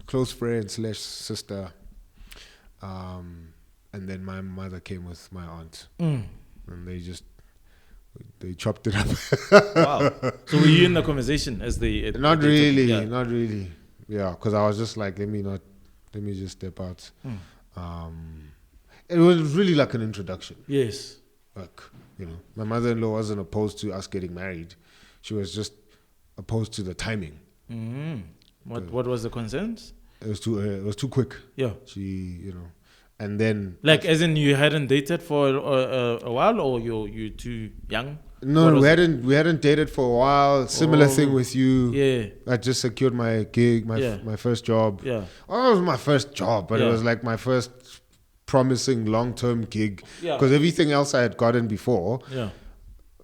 close friend / sister, and then my mother came with my aunt, and they chopped it up. Wow. So were you in the conversation as they? Not really. Yeah, because I was just like, let me just step out. It was really like an introduction. Yes. Like, my mother-in-law wasn't opposed to us getting married. She was just opposed to the timing. What was the concerns? It was too quick. Yeah. She, and then like as in you hadn't dated for a while, or you're too young? No, we hadn't dated for a while. Similar thing with you. Yeah. I just secured my gig, my first job. Yeah. Oh, it was my first job, but it was like my first promising long-term gig. Yeah. Because everything else I had gotten before. Yeah.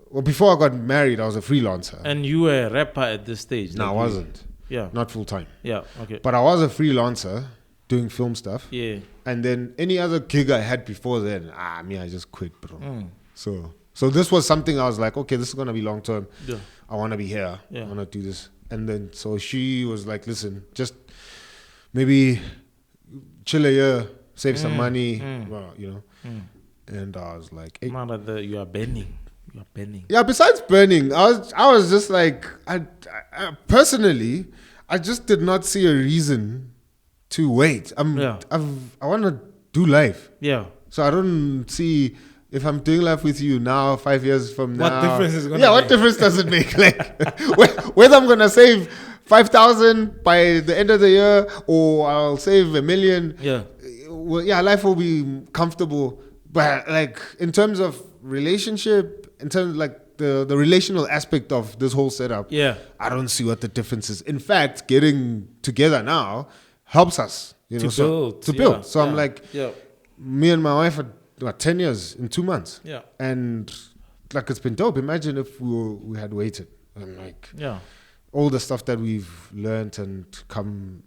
Well, before I got married, I was a freelancer. And you were a rapper at this stage? No, I wasn't. Yeah. Not full-time. Yeah, okay. But I was a freelancer doing film stuff. Yeah. And then any other gig I had before then, I just quit, bro. So this was something I was like, okay, this is going to be long-term. Yeah. I want to be here. Yeah. I want to do this. And then, so she was like, listen, just maybe chill a year, save some money, well, And I was like, hey. Man, you are burning. You are burning. Yeah, besides burning, I was just like, I personally, I just did not see a reason to wait. I want to do life. Yeah. So I don't see if I'm doing life with you now, 5 years from now. What difference is going to make? What difference does it make? Like whether I'm going to save 5,000 by the end of the year or I'll save $1 million. Yeah. Well, life will be comfortable. But like in terms of relationship, in terms of like the relational aspect of this whole setup, I don't see what the difference is. In fact, getting together now helps us, to build. So I'm like, me and my wife are 10 years in 2 months. Yeah. And like it's been dope. Imagine if we had waited. And like all the stuff that we've learned and come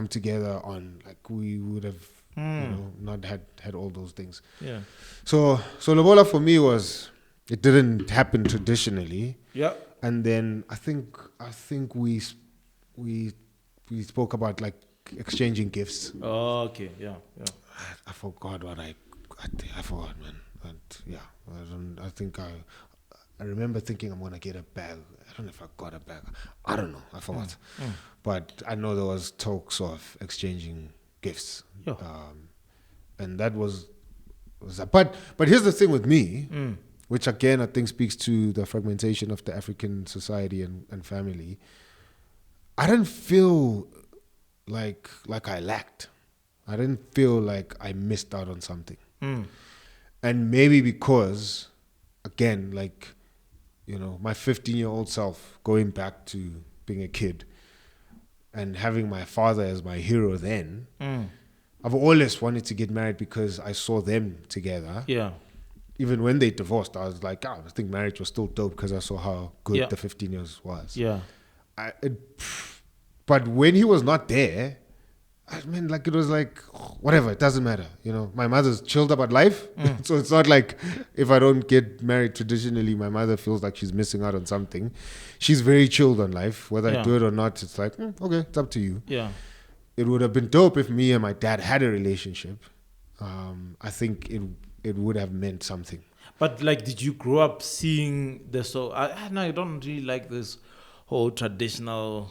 together on, like we would have not had all those things. Yeah. So Lobola for me it didn't happen traditionally. Yeah. And then I think we spoke about like exchanging gifts. Oh, okay. Yeah. I forgot what I forgot, man. And I remember thinking I'm gonna get a bag. I don't know if I got a bag. I don't know. I forgot. But I know there was talks of exchanging gifts. Yeah. And that was that. But here's the thing with me, which again I think speaks to the fragmentation of the African society and family. I didn't feel like I lacked. I didn't feel like I missed out on something. And maybe because, again, like, my 15-year-old self going back to being a kid and having my father as my hero then, I've always wanted to get married because I saw them together. Yeah. Even when they divorced, I was like, I think marriage was still dope because I saw how good the 15 years was. Yeah. But when he was not there, I mean, like, it was like, whatever, it doesn't matter. My mother's chilled about life. So it's not like if I don't get married traditionally, my mother feels like she's missing out on something. She's very chilled on life. Whether I do it or not, it's like, okay, it's up to you. Yeah. It would have been dope if me and my dad had a relationship. I think it would have meant something. But like, did you grow up seeing this? So I don't really like this whole traditional,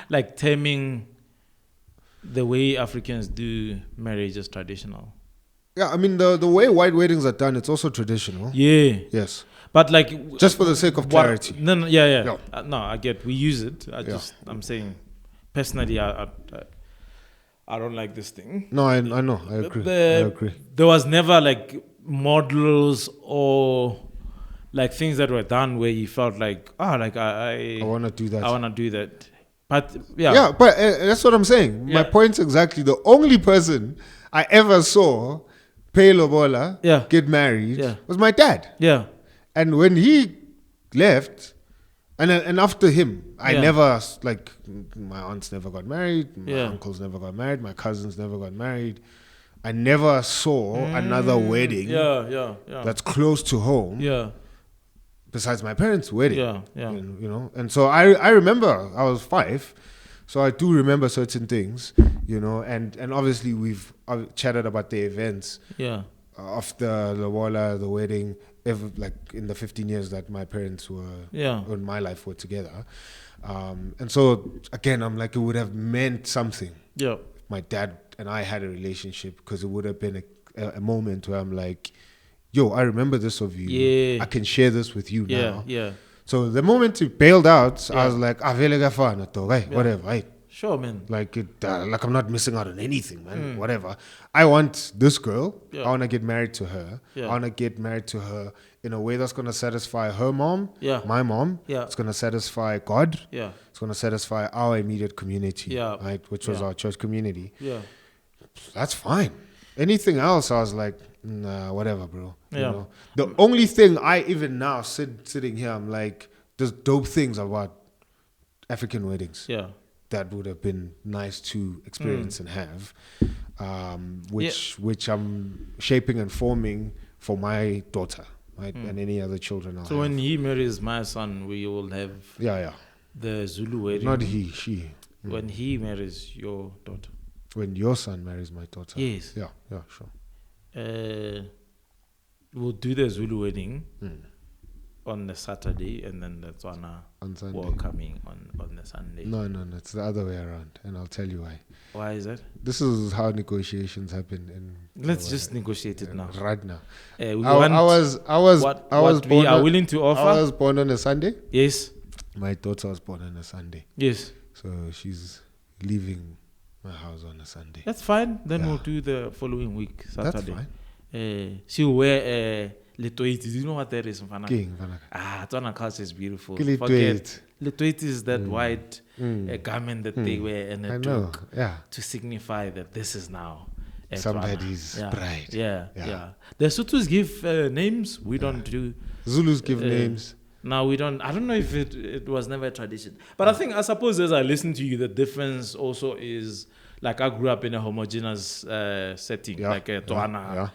like terming the way Africans do marriage as traditional. Yeah, I mean the way white weddings are done, it's also traditional. Yeah. Yes. But like, just for the sake of clarity. No, yeah. No, I get. We use it. I'm saying, personally, I don't like this thing. No, I know. I agree. I agree. There was never like models or like things that were done where you felt like, I want to do that. I want to do that. But yeah. Yeah, but that's what I'm saying. My point's exactly the only person I ever saw pay Lobola, get married, was my dad. Yeah. And when he left, and after him, I never, like, my aunts never got married, my uncles never got married, my cousins never got married. I never saw another wedding that's close to home. Besides my parents' wedding. You know, and so I remember I was 5, so I do remember certain things, you know, and obviously we've chatted about the events of the Lobola, the wedding, like in the 15 years that my parents were, in my life were together. And so again, I'm like, it would have meant something. If my dad and I had a relationship, because it would have been a moment where I'm like, yo, I remember this of you. I can share this with you now. So the moment he bailed out, I was like, whatever, right? Sure, man. Like like I'm not missing out on anything, man. Whatever. I want this girl. I want to get married to her. I want to get married to her in a way that's going to satisfy her mom, my mom. It's going to satisfy God. It's going to satisfy our immediate community, right? Which was our church community. That's fine. Anything else, I was like, nah, whatever, bro. You know? The only thing I even now sitting here, I'm like, there's dope things about African weddings. That would have been nice to experience and have, which I'm shaping and forming for my daughter, right, and any other children I'll have. So when he marries my son, we will have the Zulu wedding. Not he, she. When he marries your daughter. When your son marries my daughter. Yes. Yeah, sure. We'll do the Zulu wedding on the Saturday, and then the Tswana welcoming on the Sunday. No, it's the other way around, and I'll tell you why. Why is that? This is how negotiations happen. Let's just negotiate it now. Right now. I was born. We are willing to offer. I was born on a Sunday. Yes. My daughter was born on a Sunday. Yes. So she's leaving my house on a Sunday. That's fine. Then we'll do the following week, Saturday. That's fine. She'll wear letoiti. Do you know what that is? Tswana culture is beautiful. Letoiti is that white garment that they wear and a toque to signify that this is now somebody's bride. The Sothos give names. We don't do. Zulus give names. No, we don't. I don't know if it was never a tradition. But I suppose as I listen to you, the difference also is, like, I grew up in a homogeneous setting, like a Tswana.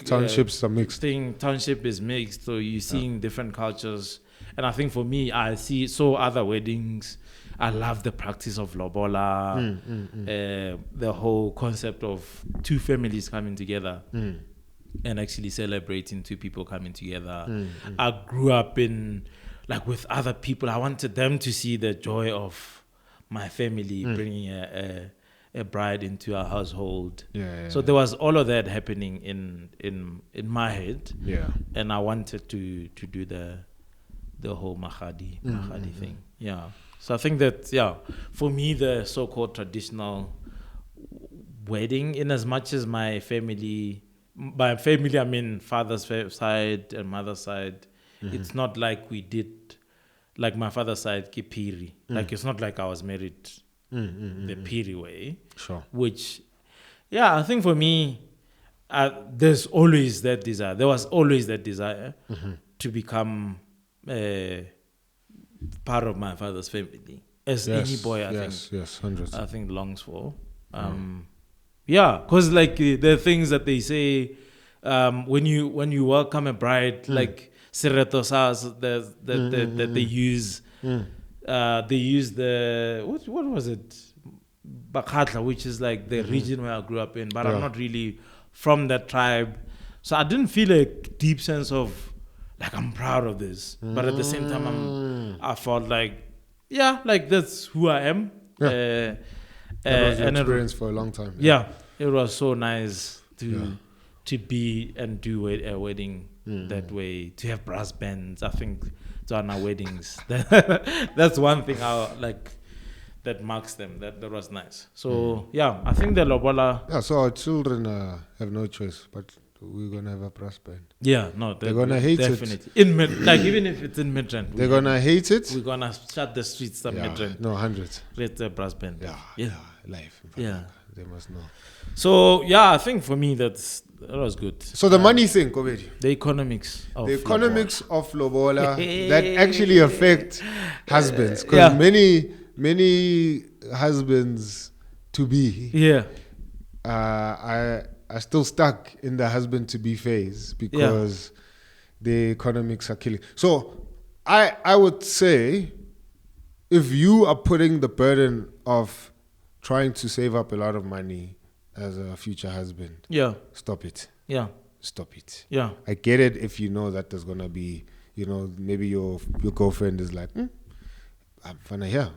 Townships are mixed. Township is mixed, so you're seeing different cultures. And I think for me, I saw other weddings. I love the practice of Lobola, the whole concept of two families coming together and actually celebrating two people coming together. I grew up with other people. I wanted them to see the joy of my family bringing a bride into our household. So there was all of that happening in my head. And I wanted to do the whole Mahadi thing. So I think that, for me, the so-called traditional wedding, in as much as my family, by family I mean father's side and mother's side, it's not like we did, like my father's side, Kipiri. Like, it's not like I was married the Piri way. Sure. Which, I think for me, there's always that desire. There was always that desire to become part of my father's family, as any boy I think longs for. Because like the things that they say when you welcome a bride, like Siretosas that they use. They use the what was it, Bakatla, which is like the region where I grew up in, but I'm not really from that tribe, so I didn't feel a deep sense of like I'm proud of this, but at the same time I felt like that's who I am. That was your experience for a long time. It was so nice to be and do a wedding that way, to have brass bands. I think on our weddings, that's one thing that marks them. That was nice. So yeah, I think the Lobola. Yeah, so our children have no choice, but we're gonna have a brass band. Yeah, no, they're gonna hate definitely. Like even if it's in Midrand, they're gonna hate it. We're gonna shut the streets of Midrand. No, 100. With the brass band. Yeah, life. Yeah, they must know. So yeah, I think for me that was good. So the money thing, Kobedi. The economics of Lobola that actually affect husbands, because many husbands to be are still stuck in the husband to be phase because the economics are killing. So I would say, if you are putting the burden of trying to save up a lot of money as a future husband, stop it. Stop it. I get it if you know that there's gonna be, maybe your girlfriend is like, I'm finna here.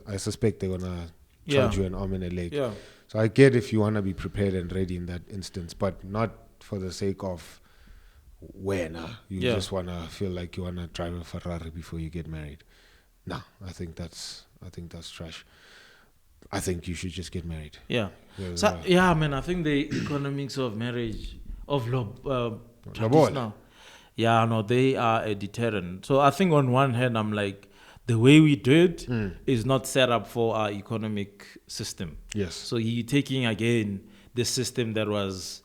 I suspect they're gonna charge you an arm and a leg. So I get if you wanna be prepared and ready in that instance, but not for the sake of when you just wanna feel like you wanna drive a Ferrari before you get married. No, I think that's trash. I think you should just get married. Man, I think the economics of marriage of now, they are a deterrent. So I think on one hand, I'm like, the way we do it is not set up for our economic system. Yes. So you're taking again the system that was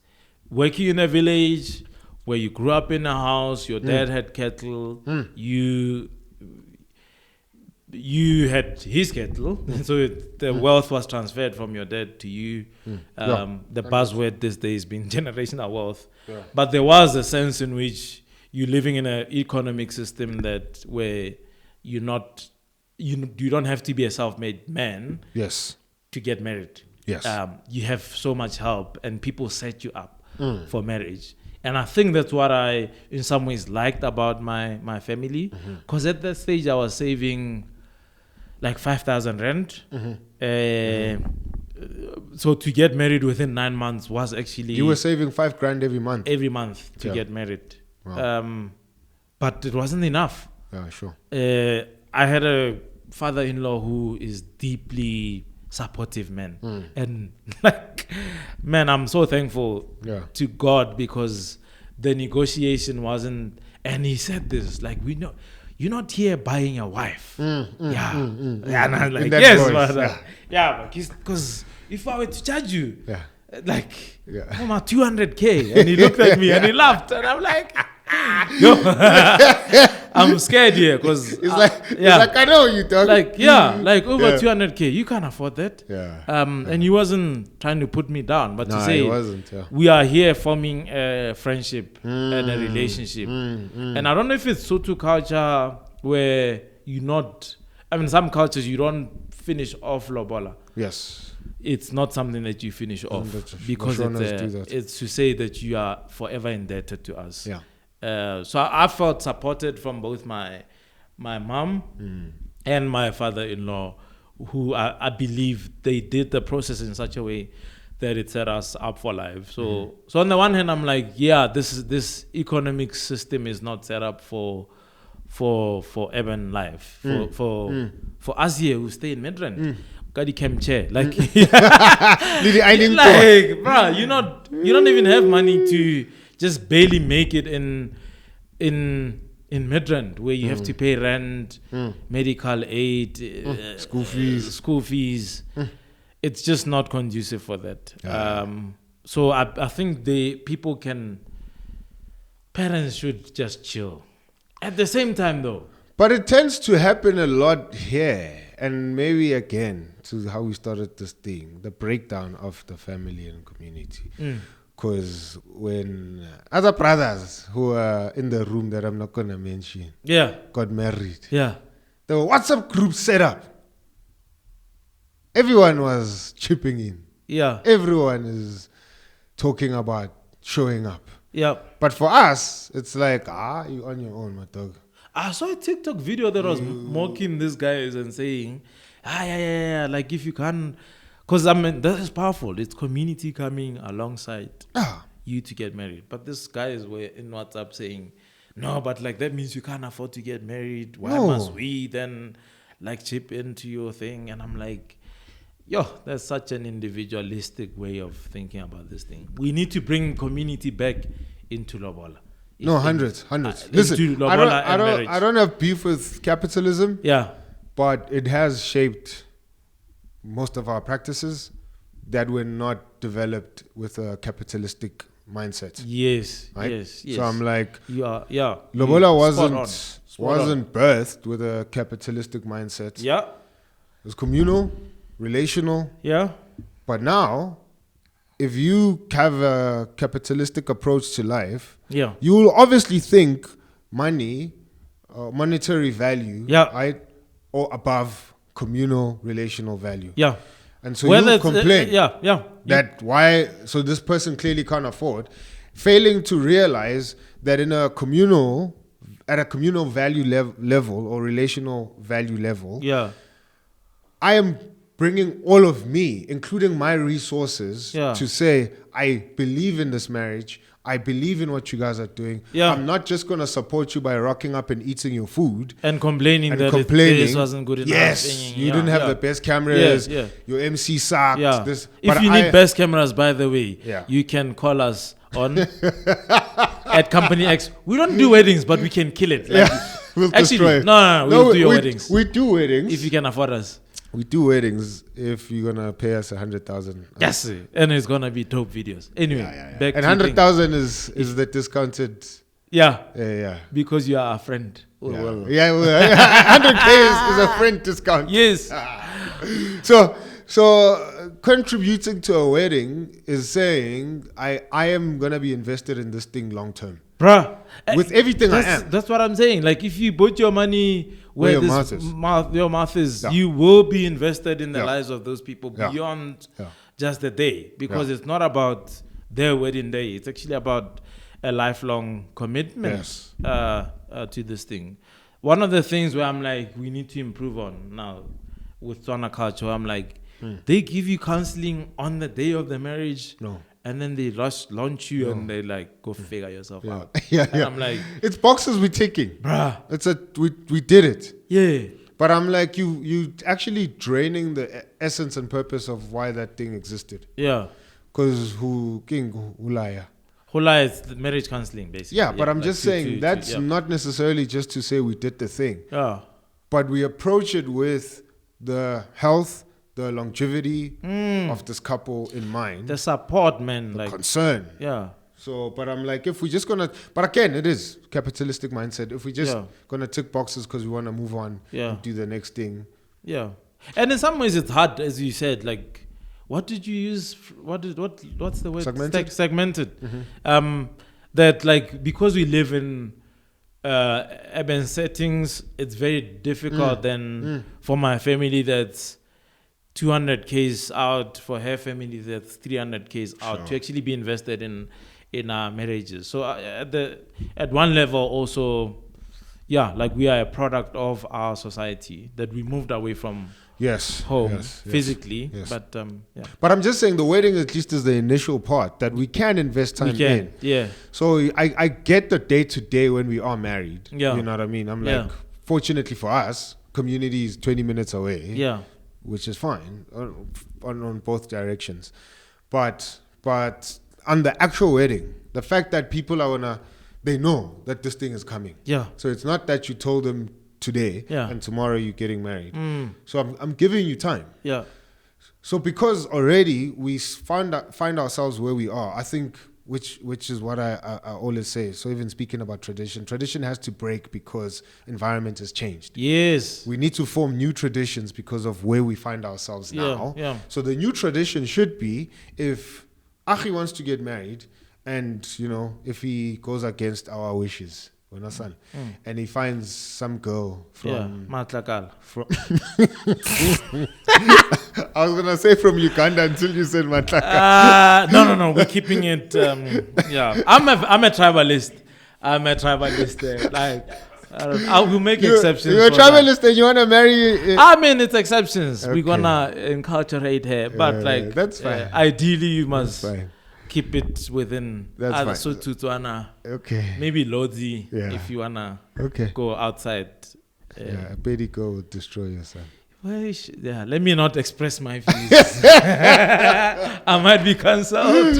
working in a village where you grew up in a house, your dad had cattle, you had his cattle, so the wealth was transferred from your dad to you. The buzzword these days being generational wealth. But there was a sense in which you're living in an economic system that where you don't have to be a self-made man to get married. You have so much help and people set you up for marriage. And I think that's what I in some ways liked about my family, because at that stage I was saving like 5,000 rand. So to get married within 9 months was actually... You were saving 5 grand every month? Every month to get married. Wow. But it wasn't enough. Yeah, sure. I had a father-in-law who is deeply supportive, man. And like, man, I'm so thankful to God, because the negotiation wasn't... And he said this, like, we know... You're not here buying a wife. And I'm like, yes, brother. Because if I were to charge you, like, Mama, 200K. And he looked at me and he laughed. And I'm like, yo, I'm scared here. Because it's like, I know you talk. Like, like over 200K. You can't afford that. And he wasn't trying to put me down, but to say, we are here forming a friendship and a relationship. And I don't know if it's Sotho culture where some cultures you don't finish off Lobola. Yes. It's not something that you finish off because it's to say that you are forever indebted to us. So I felt supported from both my mom and my father-in-law, who I believe they did the process in such a way that it set us up for life. So on the one hand, I'm like, this economic system is not set up for urban life. For us here who stay in Midrand. Kadi Kemche, like, bro, you don't even have money to just barely make it in Midrand, where you have to pay rent, medical aid, school fees. It's just not conducive for that. So I think parents should just chill. At the same time, though. But it tends to happen a lot here. And maybe again, to how we started this thing, the breakdown of the family and community. Because when other brothers who are in the room that I'm not going to mention got married, the WhatsApp group set up. Everyone was chipping in. Everyone is talking about showing up. But for us, it's like, you on your own, my dog. I saw a TikTok video that was mocking these guys and saying, like if you can, because that is powerful. It's community coming alongside you to get married. But these guys were in WhatsApp saying, no, but like that means you can't afford to get married. Why must we then? like chip into your thing. And I'm like, yo, that's such an individualistic way of thinking about this thing. We need to bring community back into Lobola. No, hundreds. Listen, I don't have beef with capitalism. Yeah. But it has shaped most of our practices that were not developed with a capitalistic mindset. Yes, right? yes. So I'm like, Lobola wasn't birthed with a capitalistic mindset. Yeah. It was communal, relational. Yeah. But now, if you have a capitalistic approach to life, you will obviously think money, monetary value, right, or above communal, relational value. Yeah. And so you complain that so this person clearly can't afford, failing to realize that at a communal value level or relational value level, I am bringing all of me, including my resources, to say, I believe in this marriage. I believe in what you guys are doing. I'm not just going to support you by rocking up and eating your food. And complaining that this wasn't good enough. Yes, you didn't have the best cameras. Your MC sucked. If you need best cameras, by the way, you can call us on at Company X. We don't do weddings, but we can kill it. We'll destroy. We'll do your weddings. We do weddings. If you can afford us. We do weddings if you're gonna pay us 100,000. Yes, and it's gonna be dope videos. Anyway, back and 100,000 is the discounted. Yeah. Because you are a friend. 100K is a friend discount. Yes. So contributing to a wedding is saying I am gonna be invested in this thing long term, bruh. With everything I am. That's what I'm saying. Like if you put your money where your mouth is, you will be invested in the lives of those people beyond just the day, because it's not about their wedding day. It's actually about a lifelong commitment to this thing. One of the things where I'm like, we need to improve on now with Tswana culture, I'm like, they give you counseling on the day of the marriage. No. And then they launch you and they like, go figure yourself out. I'm like, it's boxes we're ticking. Bruh. We did it. Yeah. But I'm like, you actually draining the essence and purpose of why that thing existed. Yeah. Because Hulaya is the marriage counseling, basically. Yeah, but I'm just saying that's not necessarily just to say we did the thing. Yeah. But we approach it with the health, the longevity of this couple in mind. The support, man. The concern. Yeah. So, but I'm like, if we just gonna, but again, it is capitalistic mindset. If we just gonna tick boxes because we want to move on and do the next thing. Yeah. And in some ways it's hard, as you said, like, what did you use? What's the word? Segmented. Mm-hmm. That like, because we live in urban settings, it's very difficult then for my family that's 200Ks out, for her family that's 300Ks out, to actually be invested in our marriages. So at one level also, like we are a product of our society, that we moved away from home physically. But but I'm just saying the wedding at least is the initial part that we can invest time in. Yeah. So I get the day to day when we are married. Yeah. You know what I mean? I'm like, fortunately for us, community is 20 minutes away. Yeah. Which is fine on both directions. But on the actual wedding, the fact that people they know that this thing is coming. Yeah. So it's not that you told them today and tomorrow you're getting married. So I'm giving you time. Yeah. So because already we find ourselves where we are, I think, which is what I always say. So even speaking about tradition has to break because environment has changed. Yes. We need to form new traditions because of where we find ourselves now. Yeah. So the new tradition should be, if Achi wants to get married and, if he goes against our wishes, and he finds some girl from Matlakal. I was gonna say from Uganda until you said Matlakal. No, we're keeping it. I'm a tribalist. Like, I will make exceptions. You're a tribalist and you wanna marry. I mean, it's exceptions. Okay. We're gonna enculturate her, but that's fine. Ideally, you must keep it within Tswana. Tswana. Okay. Maybe Lodi if you wanna go outside Yeah, a pedigo will destroy your son. Yeah, let me not express my views. I might be cancelled.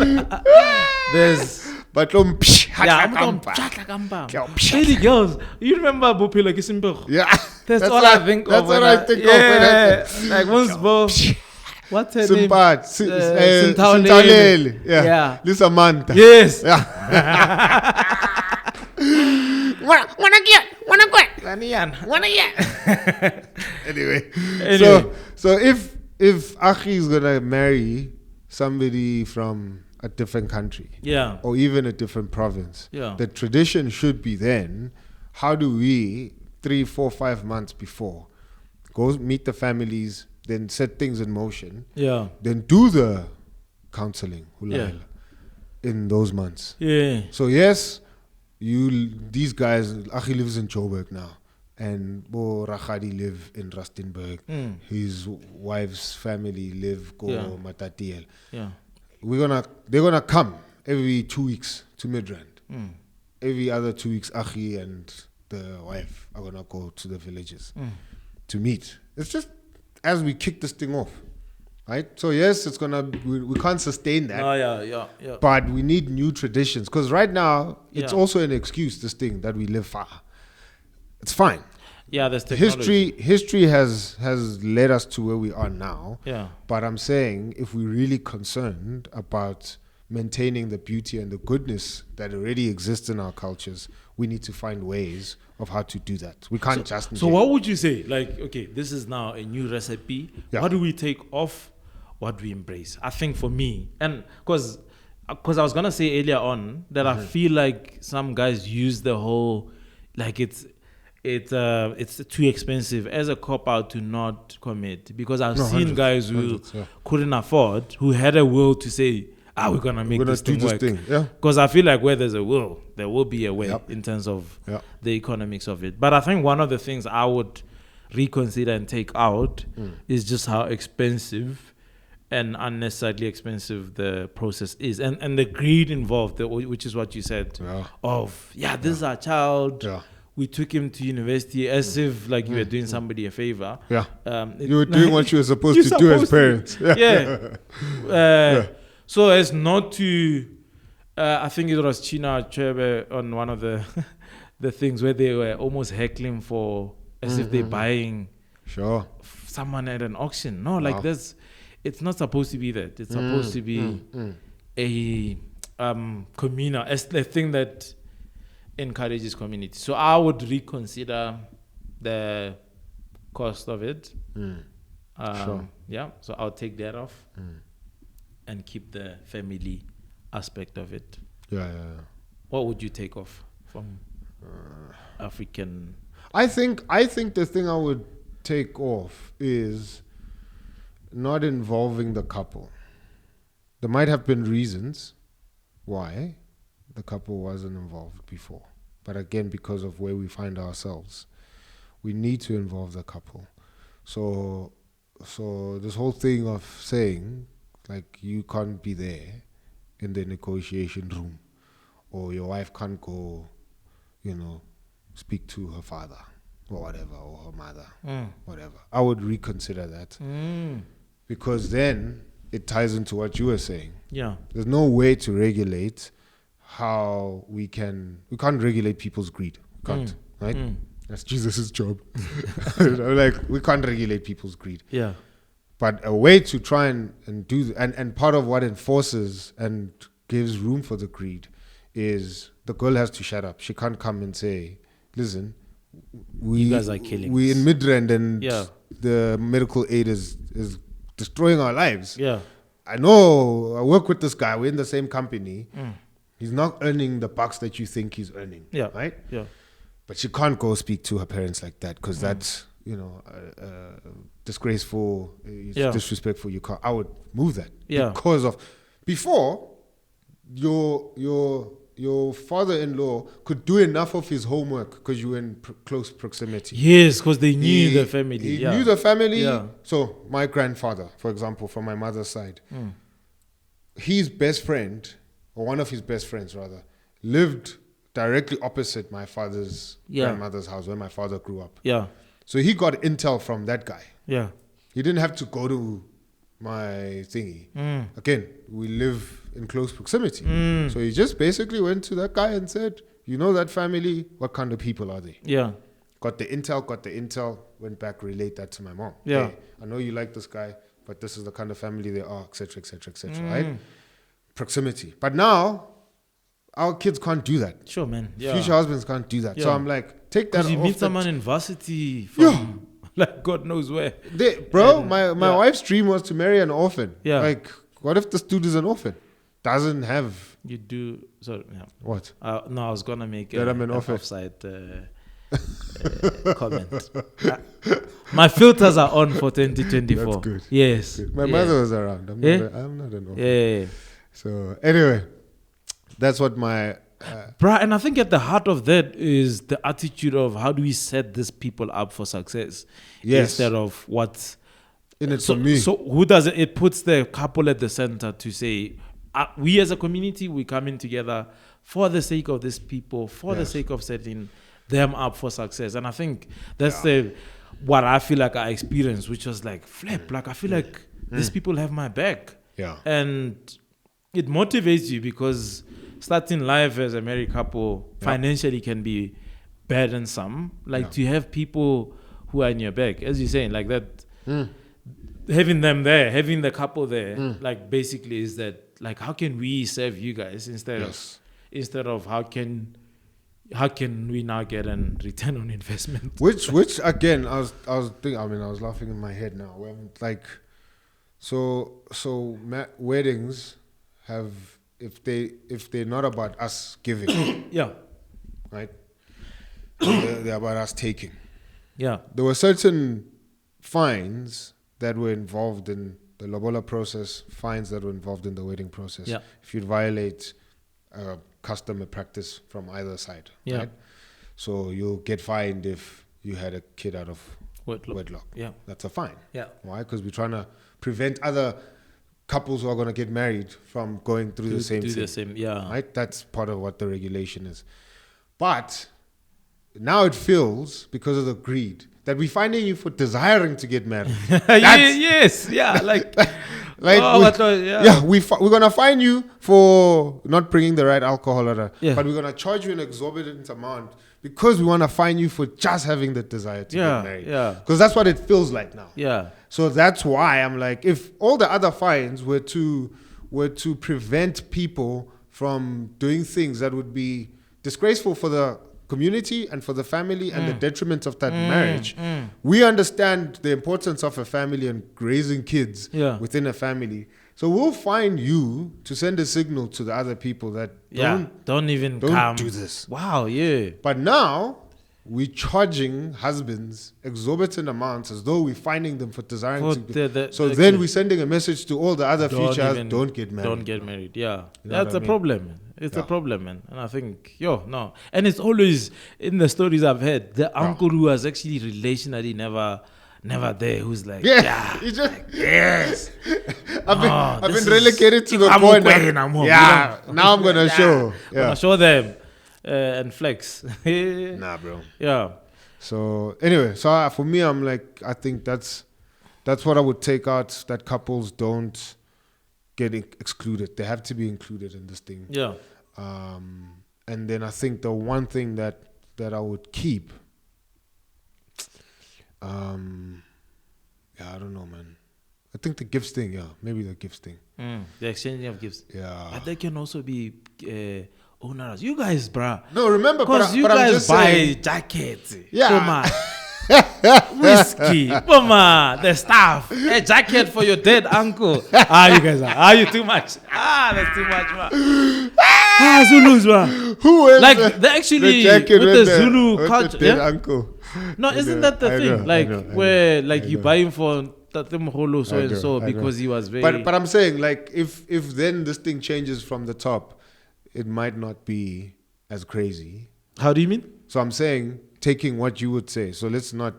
There's But Lady girls, you remember Bopila Kisimbo? yeah, That's all I think of. That's what I think of. Yeah, like once both. What's her name? Simpat, Sintaulele. Yeah. Lisa Manta. Yes. Yeah. Anyway, so if Akhi is gonna marry somebody from a different country, Yeah. or even a different province, Yeah. the tradition should be then, how do we 3, 4, 5 months before go meet the families, then set things in motion, Yeah. then do the counseling Yeah. in those months. Yeah. So yes, these guys, Akhi lives in Joburg now, and Bo Rakhadi live in Rustenburg. His wife's family live go Matatiel. Yeah. They're gonna come every 2 weeks to Midrand. Every other 2 weeks, Akhi and the wife are gonna go to the villages to meet. It's just as we kick this thing off, right? So yes, it's we can't sustain that. Oh yeah. But we need new traditions, because right now it's Yeah. also an excuse, this thing that we live far. It's fine. Yeah, there's technology. History has led us to where we are now. Yeah. But I'm saying, if we're really concerned about maintaining the beauty and the goodness that already exists in our cultures, we need to find ways of how to do that. We can't just... So what would you say? Like, okay, this is now a new recipe. Yeah. What do we take off? What do we embrace? I think for me, and because I was gonna say earlier on that I feel like some guys use the whole, like it's too expensive as a cop out to not commit, because I've seen guys who couldn't afford, who had a will to say, we're gonna make this thing work. Yeah. Because I feel like where there's a will, there will be a way in terms of the economics of it. But I think one of the things I would reconsider and take out is just how expensive and unnecessarily expensive the process is, and the greed involved, which is what you said. This is our child. Yeah. We took him to university as if like you were doing somebody a favor. Yeah. You were doing what you were supposed to do as parents. So as not to, I think it was China Chebe on one of the the things where they were almost heckling for as if they're buying someone at an auction. No, like this, it's not supposed to be that. It's supposed to be a communal, as the thing that encourages community. So I would reconsider the cost of it. Yeah, so I'll take that off and keep the family aspect of it. Yeah. What would you take off from African? I think the thing I would take off is not involving the couple. There might have been reasons why the couple wasn't involved before. But again, because of where we find ourselves, we need to involve the couple. So this whole thing of saying, like, you can't be there in the negotiation room, or your wife can't go, speak to her father or whatever, or her mother, whatever. I would reconsider that. Because then it ties into what you were saying. Yeah. There's no way to regulate how we can't regulate people's greed. We can't, right? That's Jesus' job. We can't regulate people's greed. Yeah. But a way to try and do, and part of what enforces and gives room for the greed is the girl has to shut up. She can't come and say, listen, you guys are killing us. In Midrand, and the medical aid is destroying our lives. Yeah. I know, I work with this guy, we're in the same company. He's not earning the bucks that you think he's earning. Yeah. Right? Yeah. But she can't go speak to her parents like that, because that's, disgraceful, it's disrespectful. You can't. I would move that. Yeah. Because of before, your father-in-law could do enough of his homework because you were in close proximity. Yes, because they knew the family. He knew the family. Yeah. So my grandfather, for example, from my mother's side, his best friend, or one of his best friends rather, lived directly opposite my father's grandmother's house where my father grew up. Yeah. So he got intel from that guy. Yeah. He didn't have to go to my thingy. Again, we live in close proximity. So he just basically went to that guy and said, you know that family, what kind of people are they? Yeah. Got the intel, went back, relate that to my mom. Yeah. Hey, I know you like this guy, but this is the kind of family they are, etc., right? Proximity. But now, our kids can't do that. Sure, man. Yeah. Future husbands can't do that. So I'm like, take that off. Because you meet someone in varsity from like God knows where. My wife's dream was to marry an orphan. Yeah. Like, what if this dude is an orphan? Doesn't have... You do... Sorry, yeah. What? No, I was going to make an offside comment. My filters are on for 2024. That's good. Yes. Good. My mother was around. I'm not an orphan. Yeah. So, anyway, that's what my... Bruh, and I think at the heart of that is the attitude of how do we set these people up for success instead of what's in it for me. So who does it? It puts the couple at the center to say, we as a community, we come in together for the sake of these people, for the sake of setting them up for success. And I think that's what I feel like I experienced, which was like flip. Like I feel like these people have my back. Yeah. And it motivates you because starting life as a married couple financially can be burdensome. Like to have people who are in your back, as you're saying, like that, having them there, having the couple there, like basically is that, like, how can we serve you guys instead of how can we now get a return on investment? Which again, I was thinking. I mean, I was laughing in my head now. When, like, weddings have, if they're not about us giving, right, they're about us taking. Yeah, there were certain fines that were involved in the Lobola process, fines that were involved in the wedding process. Yeah. If you violate custom or practice from either side, right? So you'll get fined if you had a kid out of wedlock. Yeah. That's a fine. Yeah. Why? Because we're trying to prevent other couples who are going to get married from going through the same thing. Right? That's part of what the regulation is. But now it feels, because of the greed, that we're finding you for desiring to get married. We're gonna fine you for not bringing the right alcohol, but we're gonna charge you an exorbitant amount because we want to fine you for just having the desire to get married. Because that's what it feels like now. So that's why I'm like, if all the other fines were to prevent people from doing things that would be disgraceful for the community and for the family and the detriment of that marriage, we understand the importance of a family and raising kids within a family. So we'll find you to send a signal to the other people that don't do this. Wow, yeah. But now we're charging husbands exorbitant amounts as though we're finding them for desiring then we're sending a message to all the other futures, don't get married. Don't get married, That's a problem. It's a problem, man. And I think, and it's always, in the stories I've heard, the uncle who was actually relationally never there, who's like, I've been relegated to the point. Now I'm going to show. I'm going to show them and flex. Nah, bro. Yeah. So anyway, for me, I'm like, I think that's what I would take out, that couples don't get excluded. They have to be included in this thing. Yeah. And then I think the one thing that I would keep, I don't know, man. I think the gifts thing, maybe the gifts thing. The exchanging of gifts. Yeah. But they can also be owners. You guys, bruh. No, remember, because you guys buy jackets. Yeah. Whiskey, the stuff, a jacket for your dead uncle. You guys are you too much? That's too much, man. Zulus, man. Who is like they actually the jacket with the Zulu culture? Dead uncle. No, isn't that the thing? Where you buy him for Tatemholo so and so because he was very. But I'm saying, like, if then this thing changes from the top, it might not be as crazy. How do you mean? So I'm saying, taking what you would say. So let's not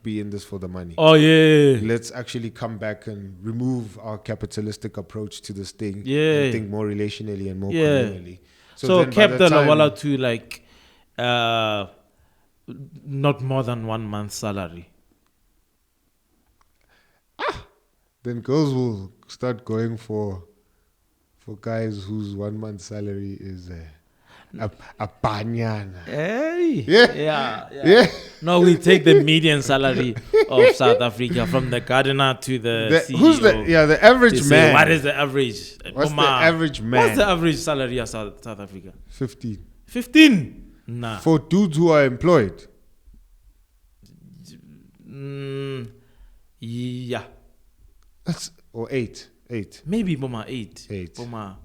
be in this for the money. Oh yeah. Let's actually come back and remove our capitalistic approach to this thing. Yeah. And think more relationally and more communally. So kept the Lobola to not more than 1 month's salary. Then girls will start going for guys whose 1 month salary is a banyana. Hey. Yeah. Yeah. No, we take the median salary of South Africa from the gardener to the CEO. Who's the average They man? say, what is the average? What's the average man? What's the average salary of South Africa? 15. 15? Nah. For dudes who are employed. Yeah. Or 8. Maybe Boma 8. 8. Boma.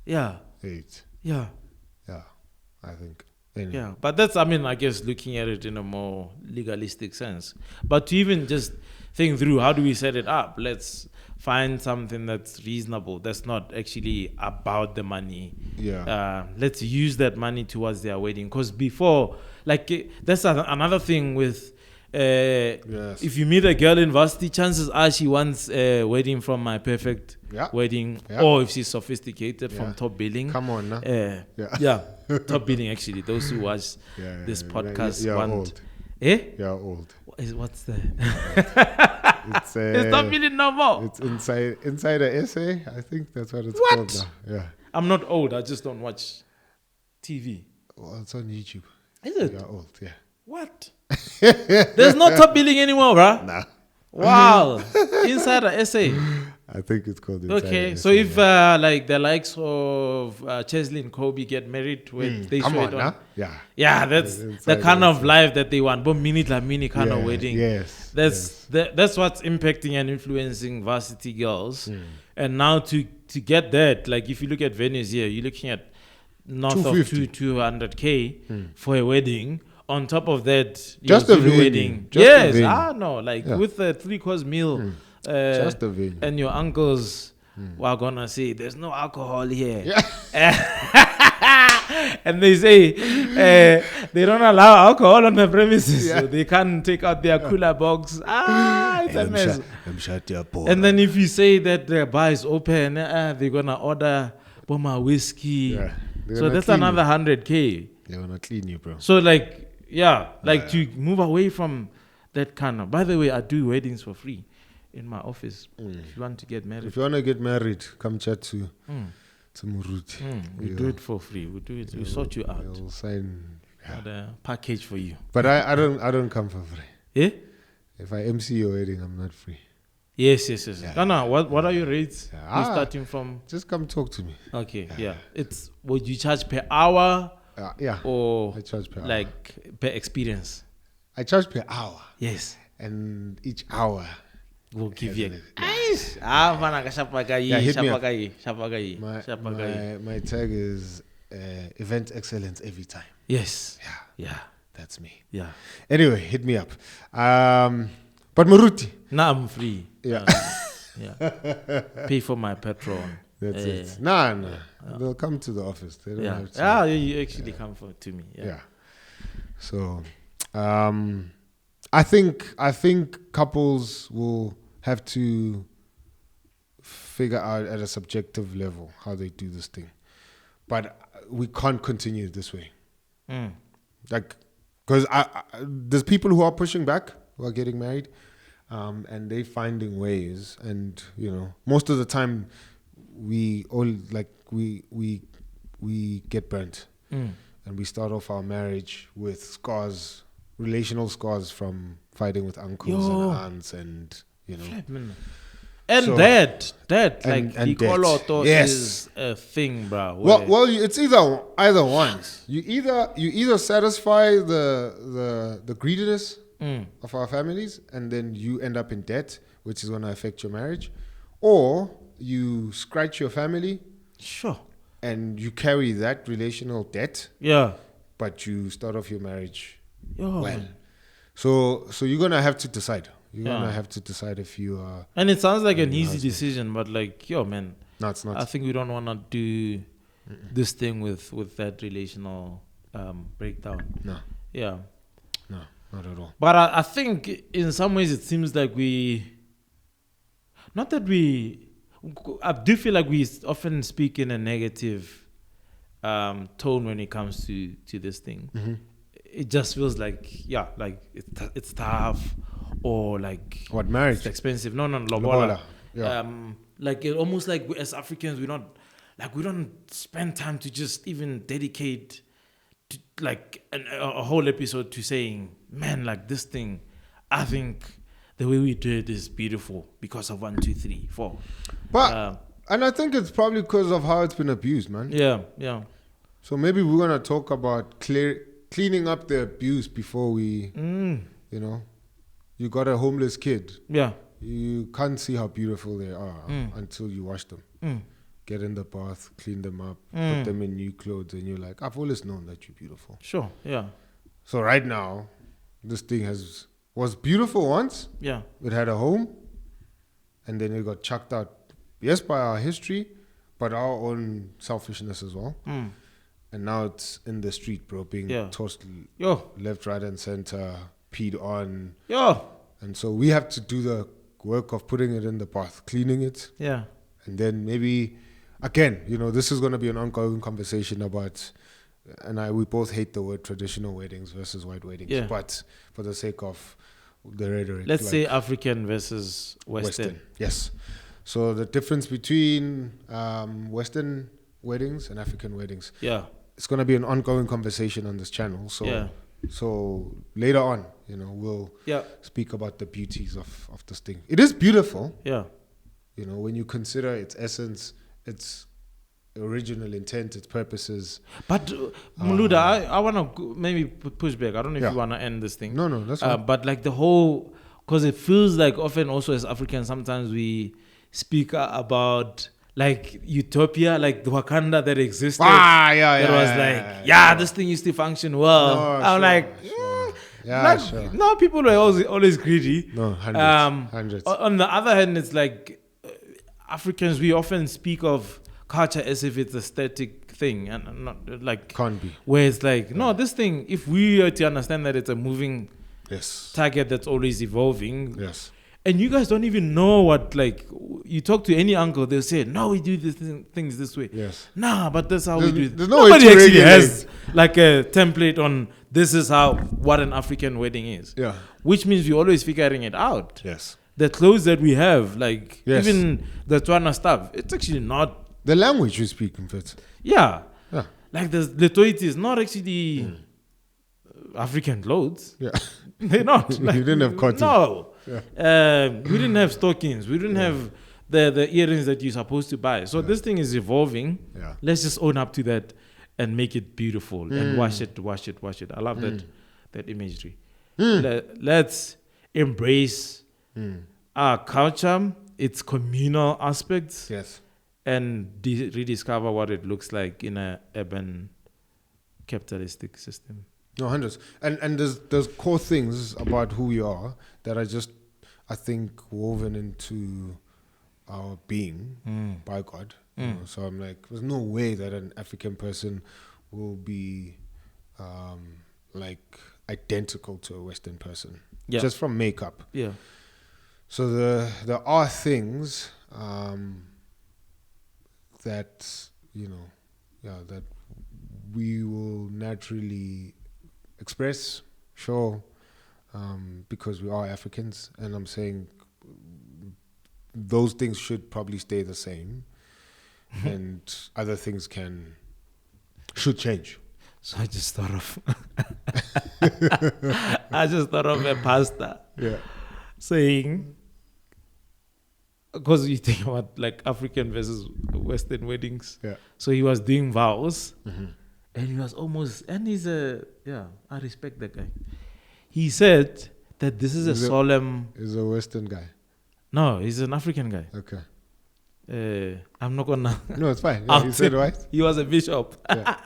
Yeah. 8. Yeah. Yeah, I think. Anyway. Yeah. But that's, I guess, looking at it in a more legalistic sense. But to even just think through, how do we set it up? Let's find something that's reasonable, that's not actually about the money. Yeah. Let's use that money towards their wedding. Because before, that's another thing with... Yes. If you meet a girl in varsity, chances are she wants a wedding from my perfect wedding, or if she's sophisticated from Top Billing. Come on now. Yeah, Top Billing actually. Those who watch this podcast you're want. old. You're old. What's the? It's Top Billing no more. It's inside a essay. I think that's what it's called now. Yeah. I'm not old. I just don't watch TV. Well, it's on YouTube. Is it? You're old. Yeah. What? There's no Top Billing anymore, bruh. Nah. Wow. Inside an essay. I think it's called Inside Okay, an so Essay, if the likes of Chesley and Kobe get married, when they come show on, it on, huh? yeah, that's the Inside kind an of Essay. life that they want. But mini kind of wedding. Yes. That's what's impacting and influencing varsity girls. And now to get that, like if you look at venues here, you're looking at north of 200K for a wedding. On top of that, just a venue. Wedding. Just yes, a venue. with a 3-course meal. Just a venue. And your uncles were gonna say, "There's no alcohol here," and they say they don't allow alcohol on the premises, so they can't take out their cooler box. It's a mess. And then if you say that the bar is open, they're gonna order Boma whiskey. Yeah. So that's another 100K. They wanna clean you, bro. So to move away from that kind of. By the way, I do weddings for free in my office. If you want to get married, If you wanna get married, come chat to Muruti. we do it for free. We do it. We sort you out. We'll sign. Got a package for you. But I don't come for free. Yeah. If I MC your wedding, I'm not free. Yes. Ghana, what are your rates? Yeah. You're starting from. Just come talk to me. Okay. Yeah. It's would you charge per hour or I charge per hour. like per experience? I charge per hour, Yes. and each hour We'll give you. hit me up. My tag is event excellence every time. Yes. Yeah, that's me. Yeah. Anyway, hit me up. But Muruti, Now I'm free. yeah, Pay for my petrol. that's it. Nah, they'll come to the office. They don't have to. You actually come to me. Yeah. So, I think couples will have to figure out at a subjective level how they do this thing, but we can't continue this way. Like, because there's people who are pushing back, who are getting married, and they finding ways, and most of the time we get burnt, and we start off our marriage with scars, relational scars from fighting with uncles and aunts, and And So- that and the debt. koloto Yes. is a thing, bro. well, it's either one. You either satisfy the greediness of our families, and then you end up in debt, which is going to affect your marriage, or you scratch your family Sure. and you carry that relational debt, Yeah. but you start off your marriage Yo. well. So you're gonna have to decide. You're Yeah. gonna have to decide if you are. And it sounds like an easy decision, but man, No, it's not. I think we don't want to do this thing with that relational breakdown. No, Yeah. no, not at all. But I think in some ways it seems like I do feel like we often speak in a negative tone when it comes to this thing. it just feels like it's tough, or like What, marriage? it's expensive. No, Lobola. Yeah. Like it almost like as Africans we don't spend time to just even dedicate to like a whole episode to saying, man, like this thing, I think the way we do it is beautiful because of 1, 2, 3, 4. But and I think it's probably because of how it's been abused, man. Yeah. So maybe we're gonna talk about cleaning up the abuse before we, you know, you got a homeless kid. Yeah. You can't see how beautiful they are until you wash them. Get in the bath, clean them up, put them in new clothes, and you're like, I've always known that you're beautiful. Sure. Yeah. So right now, this thing was beautiful once. Yeah. It had a home, and then it got chucked out. Yes, by our history, but our own selfishness as well. And now it's in the street, bro, being tossed left, right, and center, peed on. And so we have to do the work of putting it in the bath, cleaning it. Yeah. And then maybe, again, you know, this is going to be an ongoing conversation about, we both hate the word traditional weddings versus white weddings. Yeah. But for the sake of the rhetoric. Let's say African versus Western. Yes. So the difference between Western weddings and African weddings. Yeah. It's going to be an ongoing conversation on this channel. So later on, you know, we'll speak about the beauties of this thing. It is beautiful. Yeah. You know, when you consider its essence, its original intent, its purposes. But Muluda, I want to maybe push back. I don't know if you want to end this thing. No, that's fine. But like the whole, because it feels like often also as Africans, sometimes we speak about like utopia, like the Wakanda that existed. This thing used to function well. No, I'm sure, like, sure. No, people are always greedy. No, hundreds. On the other hand, it's like Africans, we often speak of culture as if it's a static thing, and not like can't be. Where it's like, no, this thing, if we are to understand that it's a moving target that's always evolving. Yes. And you guys don't even know what, like, you talk to any uncle, they'll say, no, we do things this way. Yes. Nah, but that's how we do it. Nobody actually has like a template on this is what an African wedding is. Yeah. Which means we're always figuring it out. Yes. The clothes that we have, like, even the Tswana stuff, it's actually not. The language we speak, in fact. Yeah. Yeah. Like, the Letoiti is not actually African clothes. Yeah. They're not. Like, you didn't have cotton. No. Yeah. We didn't have stockings. We didn't have the earrings that you're supposed to buy. So this thing is evolving. Yeah. Let's just own up to that and make it beautiful and wash it. I love that imagery. Let's embrace our culture, its communal aspects. Yes. And rediscover what it looks like in an urban capitalistic system. No, hundreds. And there's core things about who we are that are just, I think, woven into our being by God. You know? So I'm like, there's no way that an African person will be like identical to a Western person. Yeah. Just from makeup. Yeah. So there are things that, you know, that we will naturally express, show, because we are Africans, and I'm saying those things should probably stay the same, and other things should change. So I just thought of a pastor saying, because you think about like African versus Western weddings. Yeah. So he was doing vows. And he was almost, and I respect that guy. He said that this is a solemn. He's a Western guy. No, he's an African guy. Okay. I'm not gonna. No, it's fine. Yeah, he said right. He was a bishop. Yeah,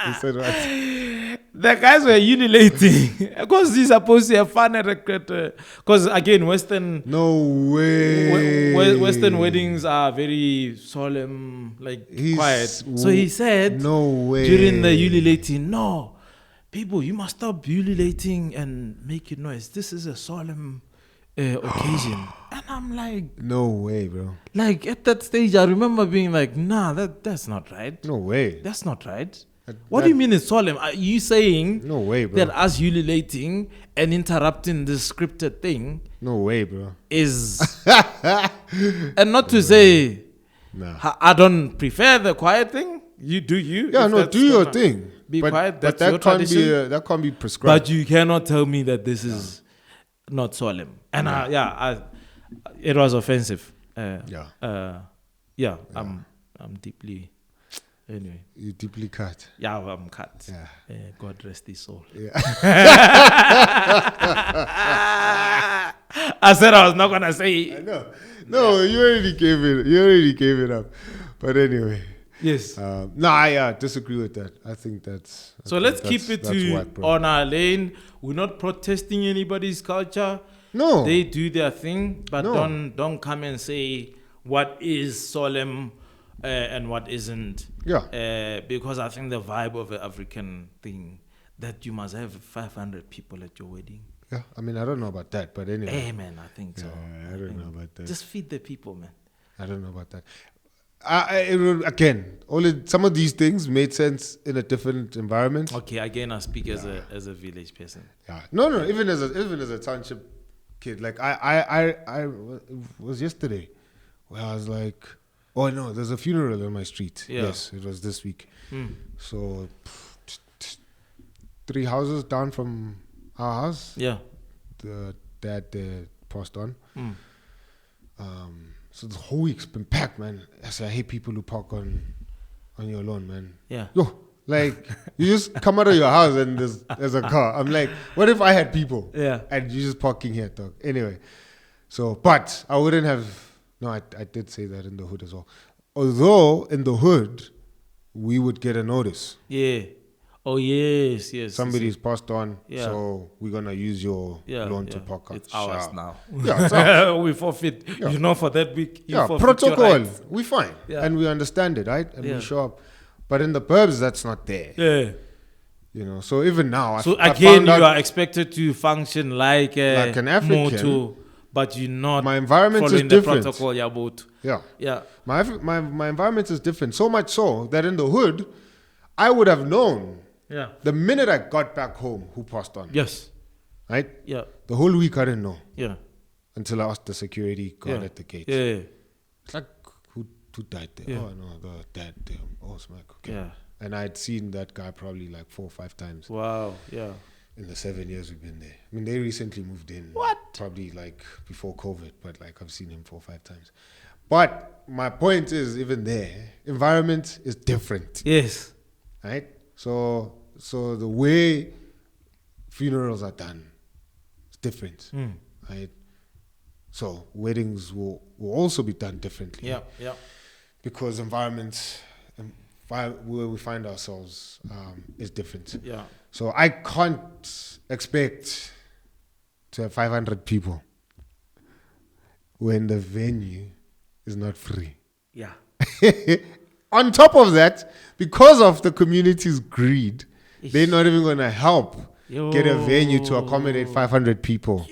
he said right. The guys were unilating because he's supposed to have fun at because again, Western. No way. Western weddings are very solemn, like quiet. So he said, no way. During the ululating, no, people, you must stop ululating and make noise. This is a solemn occasion. And I'm like, no way, bro. Like at that stage, I remember being like, nah, that's not right. No way. That's not right. What do you mean it's solemn? Are you saying No way, bro. that us ululating and interrupting this scripted thing No way, bro. is... and not to say Nah. I don't prefer the quiet thing. You do you. Yeah, If no, that's do your gonna thing. Be quiet. But That's your that can't tradition. that can't be prescribed. But you cannot tell me that this is not solemn. And it was offensive. I'm deeply. Anyway. You deeply cut. Yeah, I'm cut. Yeah. God rest his soul. Yeah. I said I was not gonna say. No, you already gave it up. But anyway. Yes. I disagree with that. I think that's... So let's keep it on our lane. We're not protesting anybody's culture. No. They do their thing, but don't come and say what is solemn and what isn't. Yeah. Because I think the vibe of the African thing, that you must have 500 people at your wedding. Yeah, I mean, I don't know about that, but anyway. Hey, man, I think so. I don't know about that. Just feed the people, man. I don't know about that. Again, some of these things made sense in a different environment. Okay, again, I speak as a village person. Yeah, no. Even as a township kid, like I was yesterday, where I was like, oh no, there's a funeral on my street. Yeah. Yes, it was this week. So 3 houses down from our house. Yeah, the dad passed on. So the whole week's been packed, man. I hate people who park on your lawn, man. Yeah. Yo, like you just come out of your house and there's a car. I'm like, what if I had people? Yeah. And you just parking here, dog. Anyway, so but I wouldn't have. No, I did say that in the hood as well. Although in the hood, we would get a notice. Yeah. Oh yes. Somebody's passed on, Yeah. so we're gonna use your lawn to park out. It's ours now. Yeah, it's ours. We forfeit. Yeah. For that week. You Yeah, forfeit your protocol. rights. We fine. Yeah. And we understand it, right? And Yeah. we show up. But in the burbs, that's not there. Yeah. You know, so even now, So I again, found out you are expected to function like an African, Motu, but you're not. my environment is following different. the protocol. Yabotu. Yeah. Yeah. My environment is different. So much so that in the hood, I would have known Yeah. the minute I got back home who passed on. Yes. Right? Yeah. The whole week I didn't know Yeah. until I asked the security guard Yeah. at the gate. Yeah. It's like, who died there? Yeah. Oh, no, the dad there. Oh, smack. Okay. Yeah. And I'd seen that guy probably like 4 or 5 times. Wow. Yeah. In the 7 years we've been there. I mean, they recently moved in. What? Probably like before COVID, but like I've seen him 4 or 5 times. But my point is, even there, environment is different, Yes. right? So the way funerals are done is different, right? So weddings will also be done differently. Yeah. Yeah. Because environments, where we find ourselves is different. Yeah. So I can't expect to have 500 people when the venue is not free. Yeah. On top of that, because of the community's greed, they're not even going to help get a venue to accommodate 500 people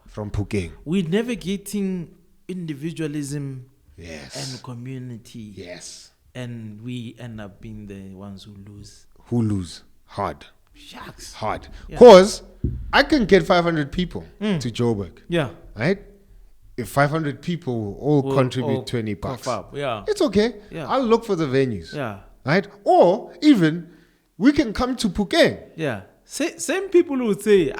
from Phuket. We're navigating individualism Yes. and community. Yes. And we end up being the ones who lose. Who lose? Hard. Shucks. Hard. Yeah. Because I can get 500 people to Joburg. Yeah. Right? If 500 people all contribute $20, cough up. Yeah. it's okay. Yeah. I'll look for the venues. Yeah. Right? Or even we can come to Phuket. Yeah. Same people would say,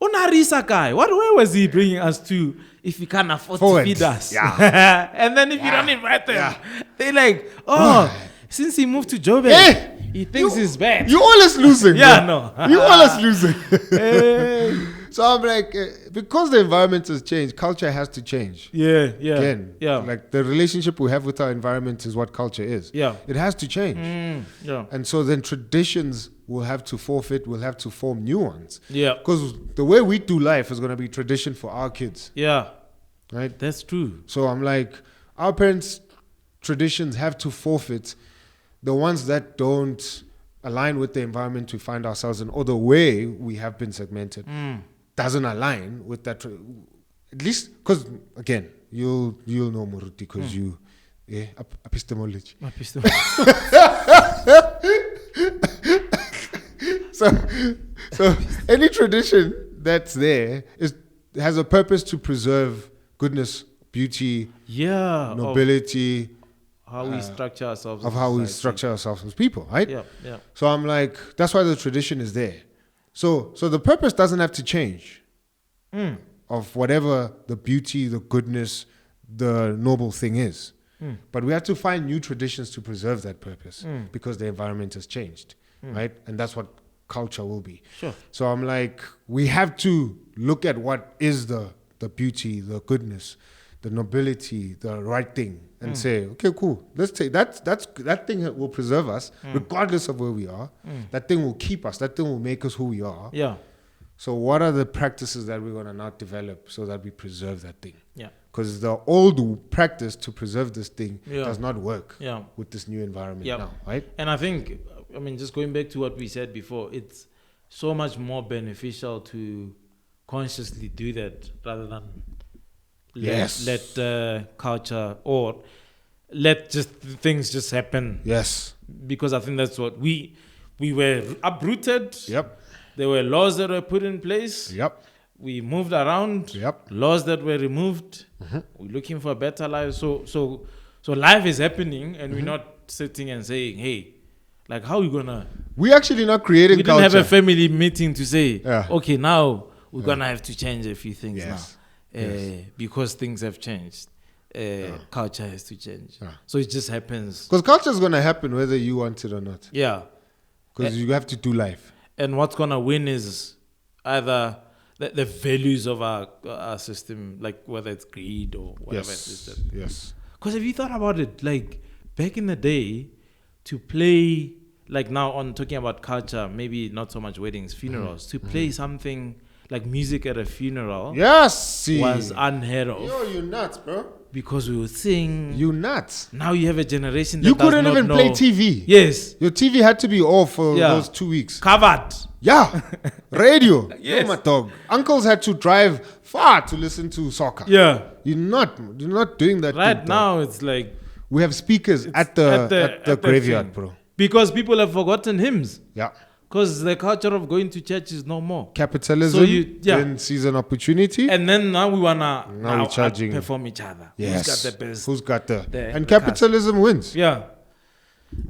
Unarisa guy, where was he bringing us to if he can't afford to feed us? Yeah. And then if you don't invite them, Yeah. they're like, since he moved to Joburg, he thinks he's bad. You always losing. Yeah, bro. no. You always losing. So I'm like, because the environment has changed, culture has to change. Yeah. Again, like the relationship we have with our environment is what culture is. Yeah. It has to change. Yeah. And so then traditions will have to forfeit, will have to form new ones. Yeah. Because the way we do life is going to be tradition for our kids. Yeah. Right? That's true. So I'm like, our parents' traditions have to forfeit the ones that don't align with the environment we find ourselves in, or the way we have been segmented doesn't align with that. At least, because again, you'll know Muruti because you, epistemology. so any tradition that's there has a purpose to preserve goodness, beauty, nobility, how we structure ourselves, of how we structure ourselves as people, right? Yeah. So I'm like, that's why the tradition is there. So the purpose doesn't have to change of whatever the beauty, the goodness, the noble thing is. But we have to find new traditions to preserve that purpose because the environment has changed, right? And that's what culture will be. Sure. So I'm like, we have to look at what is the beauty, the goodness, the nobility, the right thing, and say, okay, cool. Let's take that thing that will preserve us, regardless of where we are. That thing will keep us. That thing will make us who we are. Yeah. So what are the practices that we're going to now develop so that we preserve that thing? Yeah. Because the old practice to preserve this thing does not work Yeah. with this new environment Yeah. now, right? And I think, I mean, just going back to what we said before, it's so much more beneficial to consciously do that rather than let culture or let just things just happen. Yes. Because I think that's what we were uprooted. Yep. There were laws that were put in place. Yep. We moved around. Yep. Laws that were removed. We're looking for a better life. So life is happening, and we're not sitting and saying, "Hey, like, how are we gonna?" We're actually not creating We culture. didn't have a family meeting to say, Yeah. "Okay, now we're gonna have to change a few things Yes. now, because things have changed. Culture has to change. Yeah. So it just happens. Because culture is going to happen whether you want it or not. Yeah. Because you have to do life. And what's gonna win is either the values of our system, like whether it's greed or whatever it is. Yes. Because have you thought about it? Like back in the day, to play, like now on talking about culture, maybe not so much weddings, funerals, to play something like music at a funeral Yes. was unheard of. Yo, you nuts, bro. Because we would sing. You nuts. Now you have a generation that You does couldn't not even know. play TV. Yes. Your TV had to be off for those 2 weeks. Covered. Yeah. Radio. Yes. Oh, my dog. Uncles had to drive far to listen to soccer. Yeah. You're not doing that. Right thing, now it's like we have speakers at the graveyard, thing. bro. Because people have forgotten hymns. Yeah. Because the culture of going to church is no more. Capitalism So then sees an opportunity. And then now we wanna we're charging. perform each other. Yes. Who's got the best? Who's got the and capitalism wins. Yeah.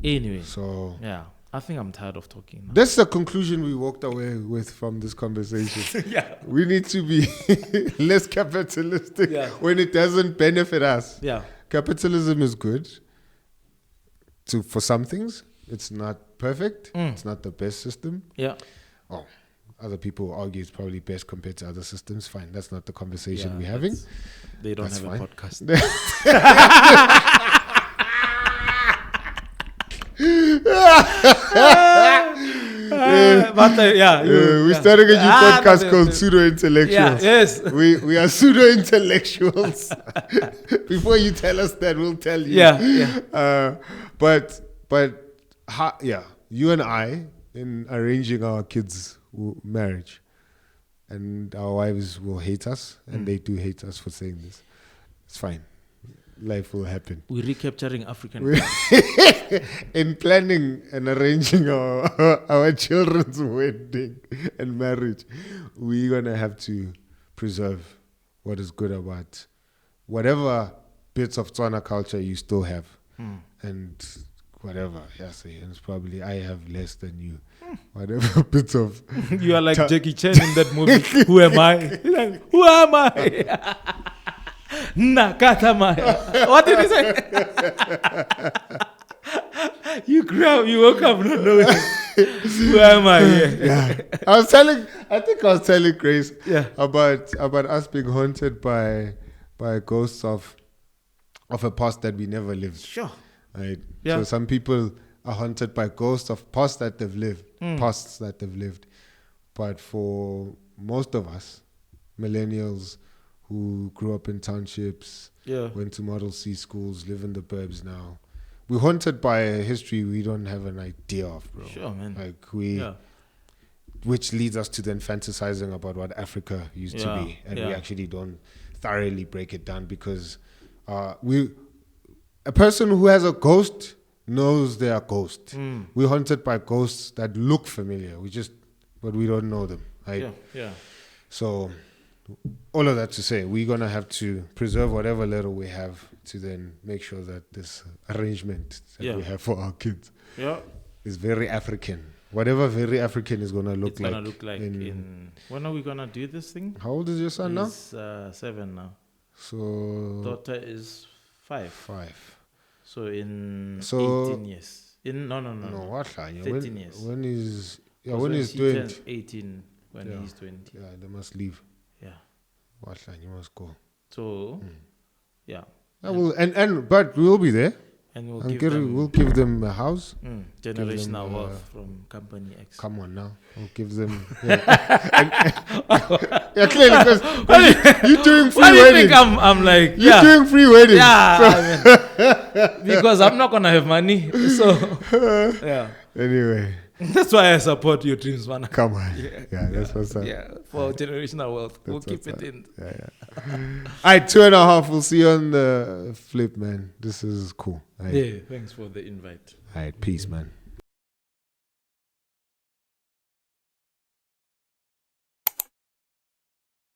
Anyway. So Yeah. I think I'm tired of talking now. that's the conclusion we walked away with from this conversation. Yeah. We need to be less capitalistic when it doesn't benefit us. Yeah. Capitalism is good for some things. It's not perfect. It's not the best system. Yeah. Oh, other people argue it's probably best compared to other systems. Fine, that's not the conversation we're having. They don't That's have fine. a podcast. We're starting a new podcast called Pseudo Intellectuals. Yeah, yes. We are pseudo intellectuals. Before you tell us that, we'll tell you. Yeah. But you and I, in arranging our kids' marriage, and our wives will hate us, and they do hate us for saying this. It's fine. Life will happen. We're recapturing African. In planning and arranging our children's wedding and marriage, we're going to have to preserve what is good about whatever bits of Tswana culture you still have. And whatever, and it's probably I have less than you. Whatever bits of... You are like Jackie Chan in that movie. Who am I? Like, who am I? Nakatama. What did he say? You grew up, you woke up not knowing. Who am I? Yeah. I think I was telling Grace about us being haunted by ghosts of a past that we never lived. Sure. Right. Yeah. So some people are haunted by ghosts of pasts that they've lived. But for most of us, millennials who grew up in townships, went to Model C schools, live in the burbs now, we're haunted by a history we don't have an idea of, bro. Sure, man. Like which leads us to then fantasizing about what Africa used to be, and we actually don't thoroughly break it down because a person who has a ghost knows they are ghosts. We're haunted by ghosts that look familiar. We just but we don't know them. Right? Yeah. So, all of that to say, we're gonna have to preserve whatever little we have to then make sure that this arrangement that we have for our kids is very African. Whatever very African is gonna look like. It's gonna look like in when are we gonna do this thing? How old is your son now? He's 7 now. So Daughter is 5. 5. So in So 18 years. No. What? 13 years. When he's Because when he's she 20. turns 18 when he's 20. Yeah, they must leave. Yeah. What? You must go. So yeah. But we'll be there. And We'll give them a house. Generational wealth from Company X. Come on now. We'll give them. Yeah, clearly, because you're doing free Why do you weddings. think I'm like, You're doing free weddings. Yeah. I mean, because I'm not going to have money. So, yeah. Anyway. That's why I support your dreams, man. Come on. Yeah, that's what's up. Yeah, for generational wealth. We'll keep it in. Yeah. All right, 2.5. We'll see you on the flip, man. This is cool. All right. Yeah, thanks for the invite. All right, peace, man.